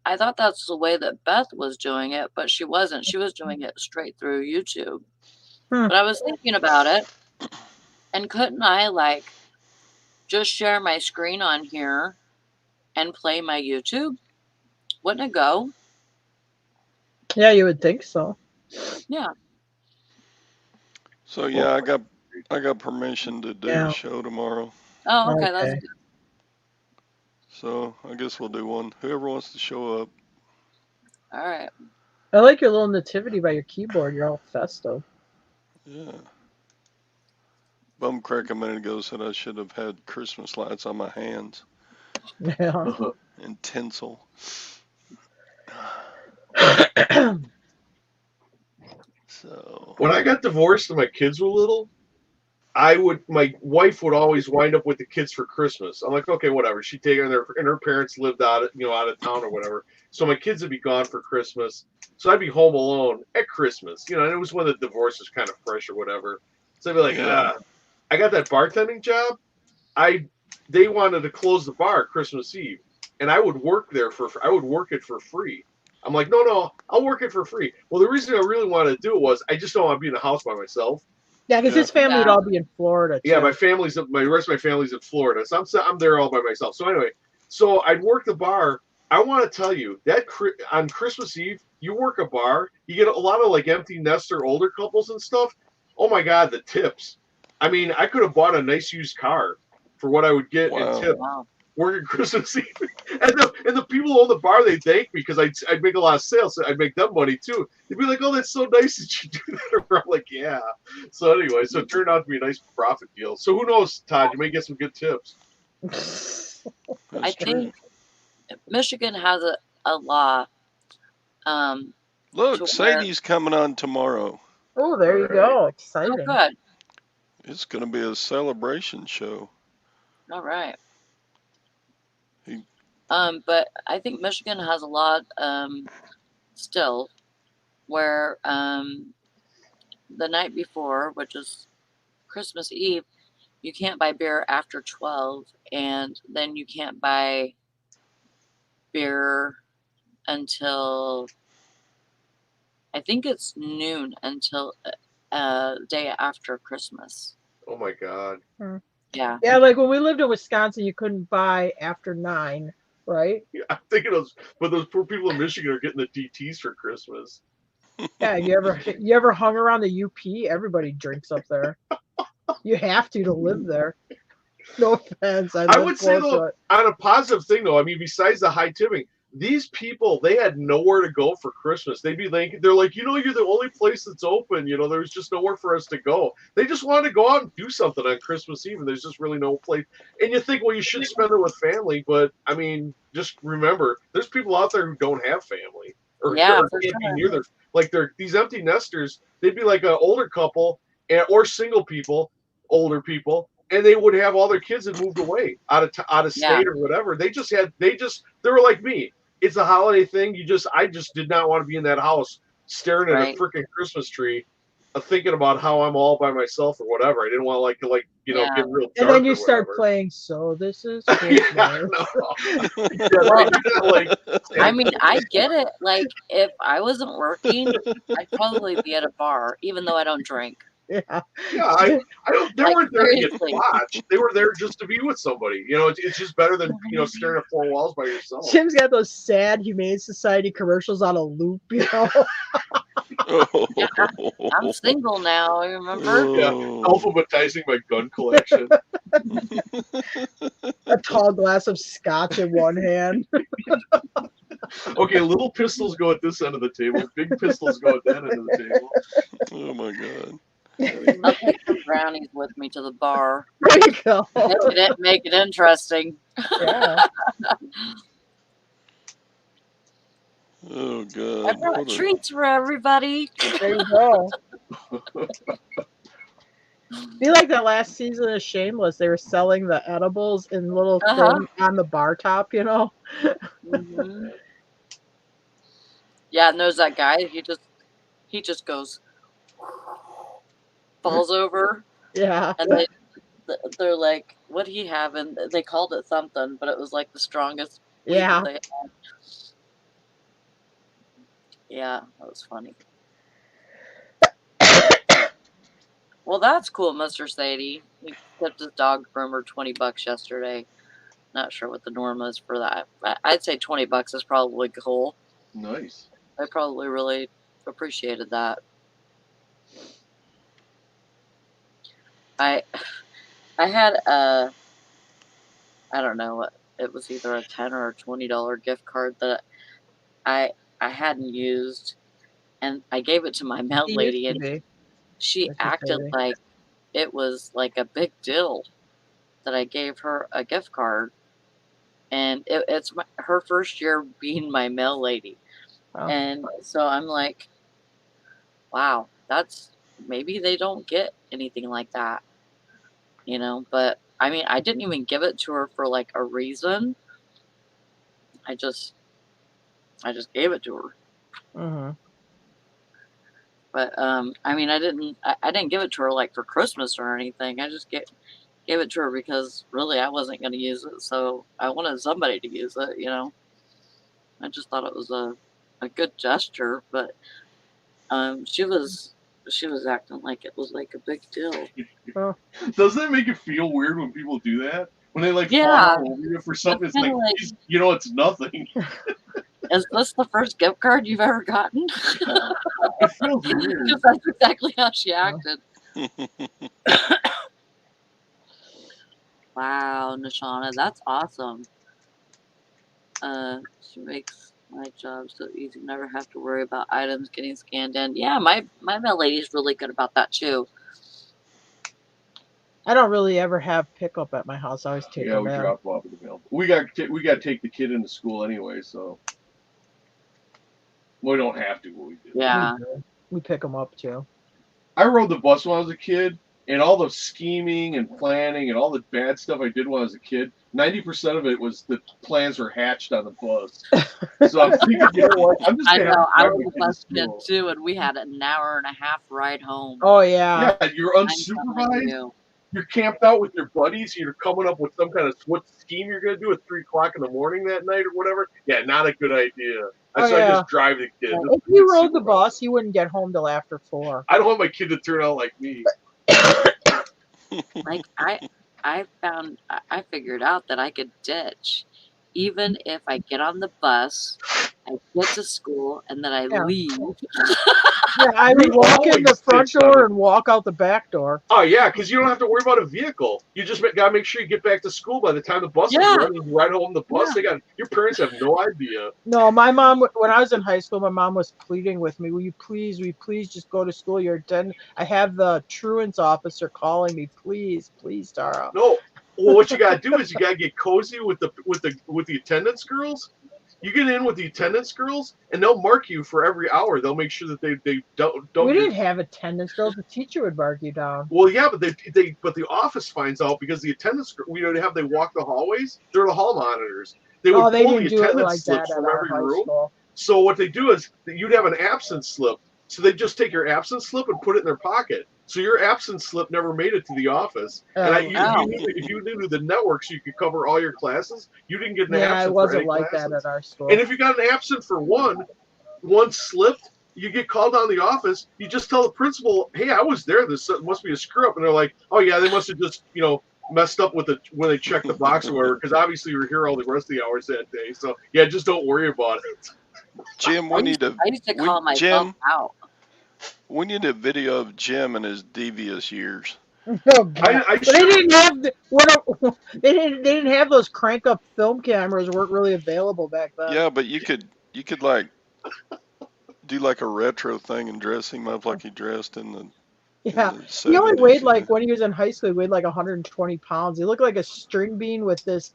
I thought that's the way that Beth was doing it, but she wasn't. She was doing it straight through YouTube. Hmm. But I was thinking about it, and couldn't I like just share my screen on here and play my YouTube? Wouldn't it go? Yeah, you would think so. Yeah. So yeah, I got permission to do a Yeah. show tomorrow. Oh, okay, that's Okay. good. So I guess we'll do one. Whoever wants to show up. All right. I like your little nativity by your keyboard. You're all festive. Yeah. Bumcrack a minute ago said I should have had Christmas lights on my hands Yeah. and tinsel. So When I got divorced and my kids were little, my wife would always wind up with the kids for Christmas. I'm like, okay, whatever. She'd take them, and her parents lived out of town or whatever. So my kids would be gone for Christmas. So I'd be home alone at Christmas, and it was when the divorce was kind of fresh or whatever. So I'd be like, yeah. I got that bartending job. They wanted to close the bar Christmas Eve, and I would work it for free. I'm like, no, I'll work it for free. Well, the reason I really wanted to do it was I just don't want to be in a house by myself. Yeah, because Yeah. his family would Yeah. all be in Florida too. Yeah, my rest of my family's in Florida, so I'm there all by myself. So anyway, so I'd work the bar. I want to tell you that on Christmas Eve, you work a bar, you get a lot of like empty nester older couples and stuff. Oh my God, the tips! I mean, I could have bought a nice used car for what I would get in Wow. tip Wow. working Christmas Eve. And the people who own the bar, they thank me because I'd make a lot of sales. So I'd make them money too. They'd be like, "Oh, that's so nice that you do that." I'm like, "Yeah." So anyway, so it turned out to be a nice profit deal. So who knows, Todd? You may get some good tips. I That's true. think Michigan has a law um to Look, where Sadie's coming on tomorrow. Oh, there All you right. go. oh Exciting. good. It's going to be a celebration show. All right. He, But I think Michigan has a law still where the night before, which is Christmas Eve, you can't buy beer after 12, and then you can't buy beer until I think it's noon until day after Christmas. Oh my God. Yeah. Yeah, like when we lived in Wisconsin, you couldn't buy after 9, right? Yeah, I'm thinking those poor people in Michigan are getting the DTs for Christmas. Yeah, you ever hung around the UP? Everybody drinks up there. You have to live there. No offense, I I live would say close to though, it. on a positive thing though, I mean, besides the high tipping, these people they had nowhere to go for Christmas. They're like, you're the only place that's open. There's just nowhere for us to go. They just wanted to go out and do something on Christmas Eve, and there's just really no place. And you think, well, you should spend it with family, but I mean, just remember, there's people out there who don't have family or Yeah, for can't be sure. near they're these empty nesters. They'd be like an older couple or single people, older people, and they would have all their kids had moved away out of Yeah, state or whatever. They were like me. It's a holiday thing. I just did not want to be in that house staring at a right. freaking Christmas tree. thinking about how I'm all by myself or whatever. I didn't want to Yeah. get real dark. And then you or start whatever. playing So This Is Yeah, Christmas. I mean, I get it. Like, if I wasn't working, I'd probably be at a bar, even though I don't drink. Yeah. I don't. They Like, weren't there to get seriously. watched. They were there just to be with somebody. It's just better than staring at four walls by yourself. Jim's got those sad Humane Society commercials on a loop, Yeah, I'm single now, remember? Yeah, alphabetizing my gun collection. A tall glass of scotch in one hand. Okay, little pistols go at this end of the table. Big pistols go at that end of the table. Oh my god. I'll take some brownies with me to the bar. There you go. Make it interesting. Yeah. Oh I god. brought treats for everybody. There you go. Be like that last season of Shameless. They were selling the edibles in little thing on the bar top, Mm-hmm. Yeah, and there's that guy. He just goes, falls over. Yeah. And they're like, what do you have? And they called it something, but it was like the strongest weed that they had. Yeah, that was funny. Well, that's cool, Mr. Sadie. He tipped his dog groomer $20 yesterday. Not sure what the norm is for that. I'd say $20 is probably cool. Nice. I probably really appreciated that. I had I don't know, it was either a $10 or a $20 gift card that I hadn't used, and I gave it to my mail lady, and she acted like it was like a big deal that I gave her a gift card, and it's her first year being my mail lady. And so I'm like, wow, maybe they don't get anything like that, but I mean, I didn't even give it to her for like a reason. I just gave it to her. Mm-hmm. But I mean, I didn't give it to her like for Christmas or anything. I just gave it to her because really I wasn't going to use it, so I wanted somebody to use it. I just thought it was a good gesture, but she was acting like it was like a big deal. Doesn't that make it feel weird when people do that? When they fall over you for something, it's like it's nothing. Is this the first gift card you've ever gotten? It feels weird. Because that's exactly how she acted. Wow, Nishana, that's awesome. She makes my job so easy. Never have to worry about items getting scanned in. Yeah, my mail lady's really good about that too. I don't really ever have pickup at my house. I always take them we in. drop off at the mail. We got to take the kid into school anyway, so we don't have to, but we do. Yeah. We pick them up too. I rode the bus when I was a kid, and all the scheming and planning and all the bad stuff I did when I was a kid, 90% of it was the plans were hatched on the bus. So I'm thinking, I'm just I know, I was a bus kid too, and we had an hour and a half ride home. Oh, yeah. Yeah, you're unsupervised. You're camped out with your buddies. You're coming up with some kind of what scheme you're going to do at 3 o'clock in the morning that night or whatever. Yeah, not a good idea. I just drive the kid. Yeah. If you rode the bus, you wouldn't get home till after 4. I don't want my kid to turn out like me. Like I figured out that I could ditch, even if I get on the bus, I get to school, and then I leave. Yeah, I would walk in the front door and walk out the back door. Oh, yeah, because you don't have to worry about a vehicle. You just got to make sure you get back to school by the time the bus is ready. Ride home the bus. Your parents have no idea. No, my mom, when I was in high school, my mom was pleading with me, will you please just go to school? I have the truant's officer calling me. Please, Tara. No. Well, what you got to do is you got to get cozy with the attendance girls. You get in with the attendance girls, and they'll mark you for every hour. They'll make sure that they don't. We didn't have attendance girls. The teacher would mark you down. Well, yeah, but but the office finds out because the attendance they walk the hallways. They're the hall monitors. They would pull the attendance slips from every room. So what they do is you'd have an absence slip. So they just take your absence slip and put it in their pocket. So your absence slip never made it to the office. And if you knew the networks, you could cover all your classes. You didn't get an Yeah, it absent for wasn't any like classes. that at our school. And if you got an absent for one slipped, you get called down to the office. You just tell the principal, "Hey, I was there. This must be a screw up." And they're like, "Oh yeah, they must have just messed up with when they checked the box or whatever. Because obviously you were here all the rest of the hours that day. So yeah, just don't worry about it." Jim, I used to call myself out. We need a video of Jim and his devious years. Oh, God. But they didn't have they didn't have those crank up film cameras weren't really available back then. Yeah, but you could like do like a retro thing and dress him up like he dressed in the Yeah, in the 70s, he only weighed you know? like when he was in high school, he weighed like 120 pounds. He looked like a string bean with this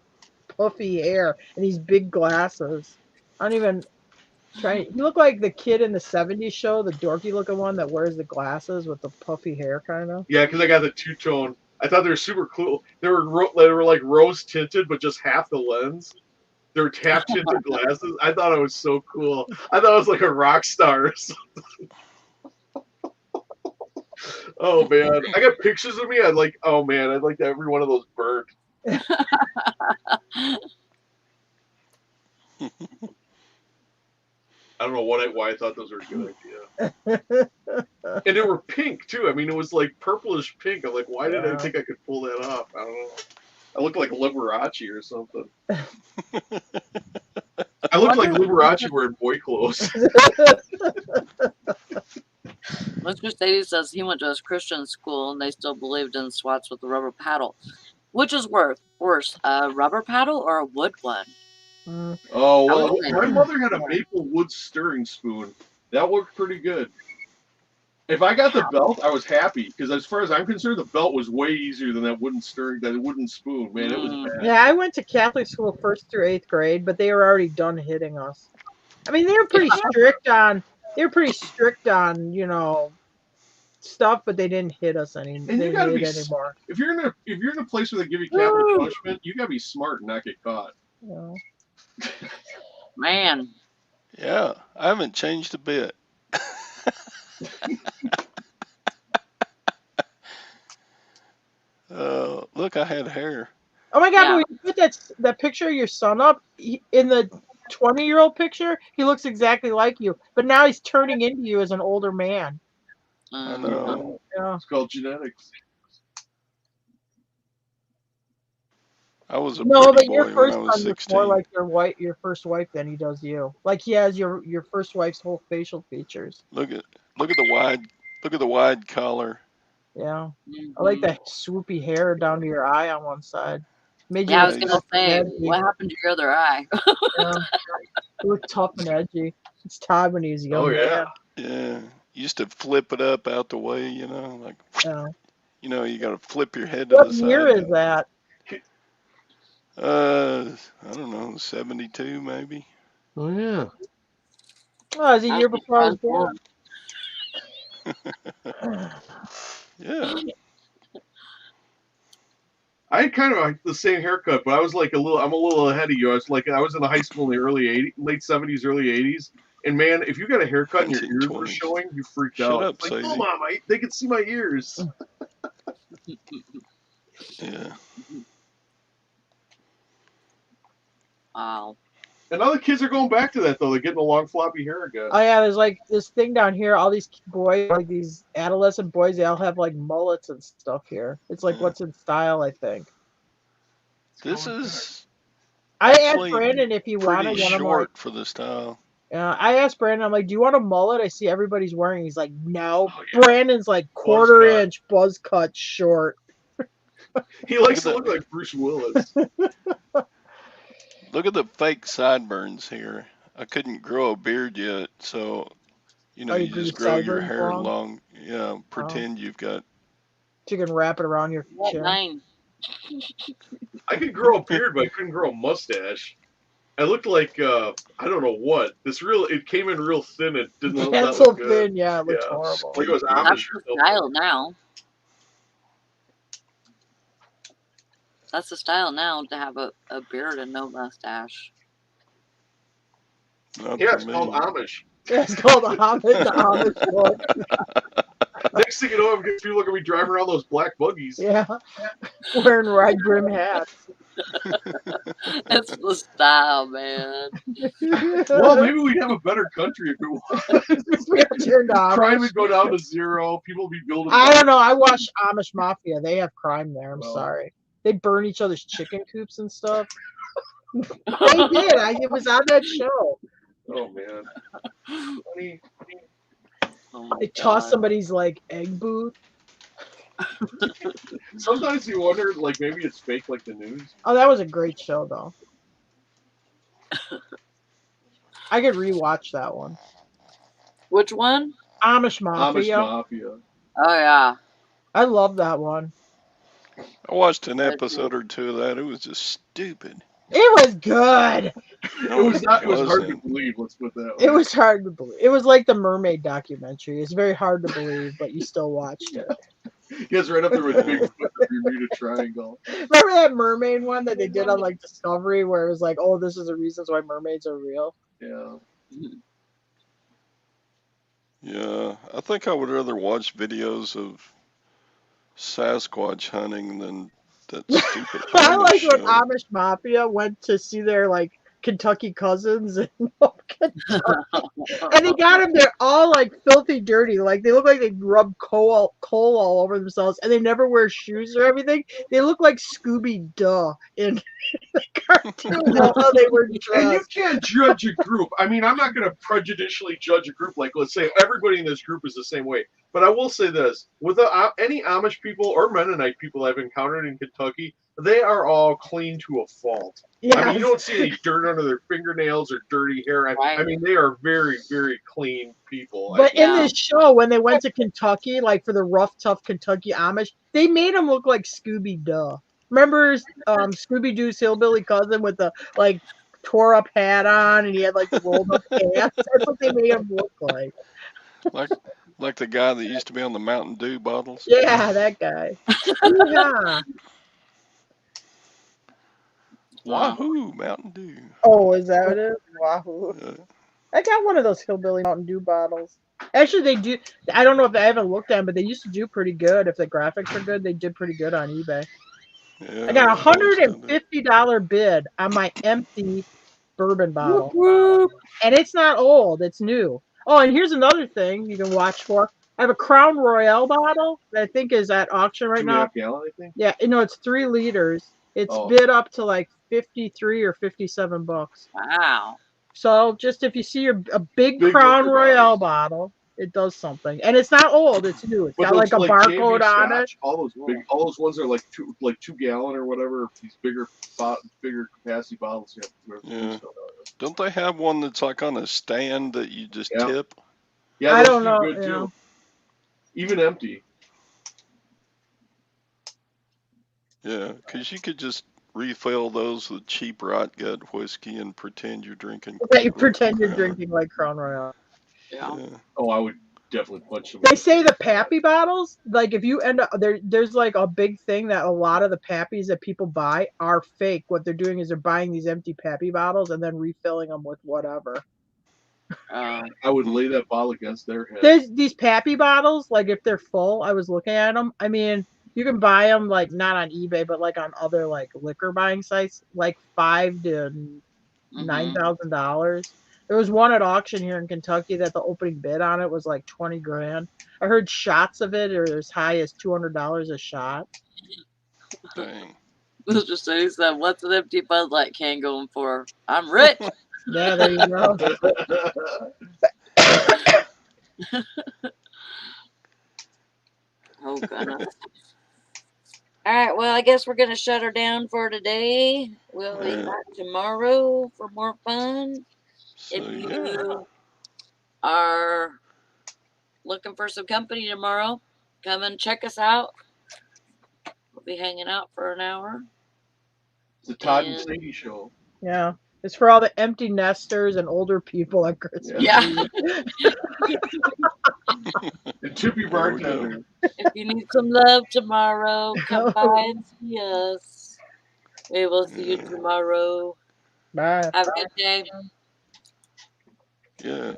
puffy hair and these big glasses. I don't even try. He looked like the kid in the 70s show, the dorky looking one that wears the glasses with the puffy hair, kind of. Yeah, because I got the two tone. I thought they were super cool. They were like rose tinted, but just half the lens. They were half tinted glasses. I thought it was so cool. I thought it was like a rock star or something. Oh man, I got pictures of me. I'd like to have every one of those burnt. I don't know why I thought those were a good idea. And they were pink too. I mean, it was like purplish pink. I'm like, why did I think I could pull that off? I don't know. I look like Liberace or something. I look like Liberace wearing boy clothes. Mr. Sadie says he went to a Christian school and they still believed in swats with a rubber paddle. Which is worse, a rubber paddle or a wood one? Oh, well, my mother had a maple wood stirring spoon. That worked pretty good. If I got the belt, I was happy because, as far as I'm concerned, the belt was way easier than that wooden spoon. Man, it was bad. Yeah, I went to Catholic school 1st through 8th grade, but they were already done hitting us. I mean, they were pretty strict on stuff, but they didn't hit us anymore. And you gotta be anymore. If you're in a place where they give you capital punishment, you gotta be smart and not get caught. Yeah. Man. Yeah, I haven't changed a bit. Look, I had hair. Oh my God! Yeah. When you put that picture of your son up in the 20-year-old picture, he looks exactly like you. But now he's turning into you as an older man. I know. Yeah. It's called genetics. I was a but pretty your boy first when I was son 16. looks more like your first wife than he does you. Like he has your first wife's whole facial features. Look at the wide collar. Yeah, I like that swoopy hair down to your eye on one side. I was gonna say, what happened to your other eye? Yeah, you look tough and edgy. It's Todd when he was young. Oh yeah, yeah. You used to flip it up out the way, like. Yeah. You got to flip your head to the side. What year is that? I don't know, 72 maybe. Oh yeah. Oh, it's a year before I was born. Yeah. I had kind of the same haircut, but I was like I'm a little ahead of you. I was in the high school in the late 70s, early 80s. And man, if you got a haircut and your ears were showing, you freaked out. Shut up, like, come on, they can see my ears. Yeah. Wow. And other kids are going back to that though. They're getting the long floppy hair again. Oh yeah, there's like this thing down here. All these boys, like these adolescent boys, they all have like mullets and stuff here. It's like what's in style, I think. This is. I asked Brandon if he wanted one. Short for the style. Yeah, I asked Brandon. I'm like, "Do you want a mullet?" I see everybody's wearing. He's like, "No." Oh, yeah. Brandon's like quarter-inch buzz cut short. He likes to look like Bruce Willis. Look at the fake sideburns here. I couldn't grow a beard yet, so you just grow your hair long. Yeah, pretend you've got. So you can wrap it around your chin. I could grow a beard, but I couldn't grow a mustache. I looked like I don't know what. It came in real thin. It didn't look that so thin. Good. Yeah, it looked horrible. Like it was That's the style now. That's the style now, to have a beard and no mustache. Yeah, it's called Amish. It's called the Amish look. Next thing you know, people are gonna be driving around those black buggies. Yeah, wearing red brim hats. That's the style, man. Well, maybe we'd have a better country if it was. We got turned Amish. Crime would go down to zero. People would be building. I don't know. I watched Amish Mafia. They have crime there. I'm Well. sorry. They burn each other's chicken coops and stuff. They did. It was on that show. Oh man. Funny. Oh my They toss God. somebody's like egg booth. Sometimes you wonder, like maybe it's fake, like the news. Oh, that was a great show, though. I could rewatch that one. Which one? Amish Amish Mafia. Mafia. Oh yeah. I love that one. I watched an episode or two of that. It was just stupid. It was good. It was not. It was hard to wasn't. believe. Let's put that. It was hard to believe. It was like the mermaid documentary. It's very hard to believe, but you still watched it. You guys right up there with Bigfoot, the Bermuda Triangle. Remember that mermaid one that they did on like Discovery, where it was like, "Oh, this is the reasons why mermaids are real." Yeah. Yeah, I think I would rather watch videos of Sasquatch hunting than that stupid I Amish like when show. Amish Mafia went to see their like Kentucky cousins in Kentucky. And they got them, they're all like filthy dirty. Like they look like they rub coal all over themselves, and they never wear shoes or everything. They look like Scooby Doo in the cartoon. That's how they were And you dressed. can't judge a group. I mean, I'm not going to prejudicially judge a group. Like, let's say everybody in this group is the same way. But I will say this: with any Amish people or Mennonite people I've encountered in Kentucky, they are all clean to a fault. Yeah. I mean, you don't see any dirt under their fingernails or dirty hair. I mean, they are very, very clean people. But in Yeah. this show, when they went to Kentucky, like for the rough, tough Kentucky Amish, they made them look like Scooby Doo. Remember Scooby Doo's hillbilly cousin with the like tore up hat on, and he had like the rolled up pants? That's what they made him look like. Like the guy that used to be on the Mountain Dew bottles. Yeah, that guy. Yeah. Wahoo, Mountain Dew. Oh, is that what it is? Wahoo. I got one of those hillbilly Mountain Dew bottles. Actually, they do. I don't know if I haven't looked at them, but they used to do pretty good. If the graphics are good, they did pretty good on eBay. Yeah, I got a they always did that. $150 bid on my empty bourbon bottle. Whoop, whoop. And it's not old, it's new. Oh, and here's another thing you can watch for. I have a Crown Royale bottle that I think is at auction right now. 2.5 gallon, I think. Yeah, it's 3 liters. It's Oh. bid up to like 53 or 57 bucks. Wow. So just if you see a big Big Crown liquor Royale bottle, it does something. And it's not old, it's new. It's But got like a those, barcode JB on it. Scotch, all those ones are like 2 gallon or whatever. These bigger capacity bottles. Yeah. Don't they have one that's like on a stand that you just Yeah. tip? Yeah, I those don't do know, good yeah. too. Even empty. Yeah, because you could just refill those with cheap rot gut whiskey and pretend you're drinking. That you pretend you're Crown. drinking like Crown Royale. Yeah. Yeah. Oh, I would definitely punch them. They say the Pappy bottles, like if you end up there's like a big thing that a lot of the Pappies that people buy are fake. What they're doing is they're buying these empty Pappy bottles and then refilling them with whatever. I would lay that bottle against their head. There's these Pappy bottles, like if they're full, I was looking at them. I mean, you can buy them like not on eBay, but like on other like liquor buying sites, like $5,000 to $9,000. There was one at auction here in Kentucky that the opening bid on it was like 20 grand. I heard shots of it are as high as $200 a shot. Dang. Mr. City said, "What's an empty Bud Light can going for? I'm rich." Yeah, there you go. Oh goodness. All right, well, I guess we're gonna shut her down for today. We'll be Yeah. back tomorrow for more fun. So If you yeah. are looking for some company tomorrow, come and check us out. We'll be hanging out for an hour. It's the Todd and Sadie show. Yeah. It's for all the empty nesters and older people at Christmas. Yeah. Eve. And Chippy There we go. bartender. If you need some love tomorrow, come by and see us. We will see you Yeah. tomorrow. Bye. Have a good day. Yeah.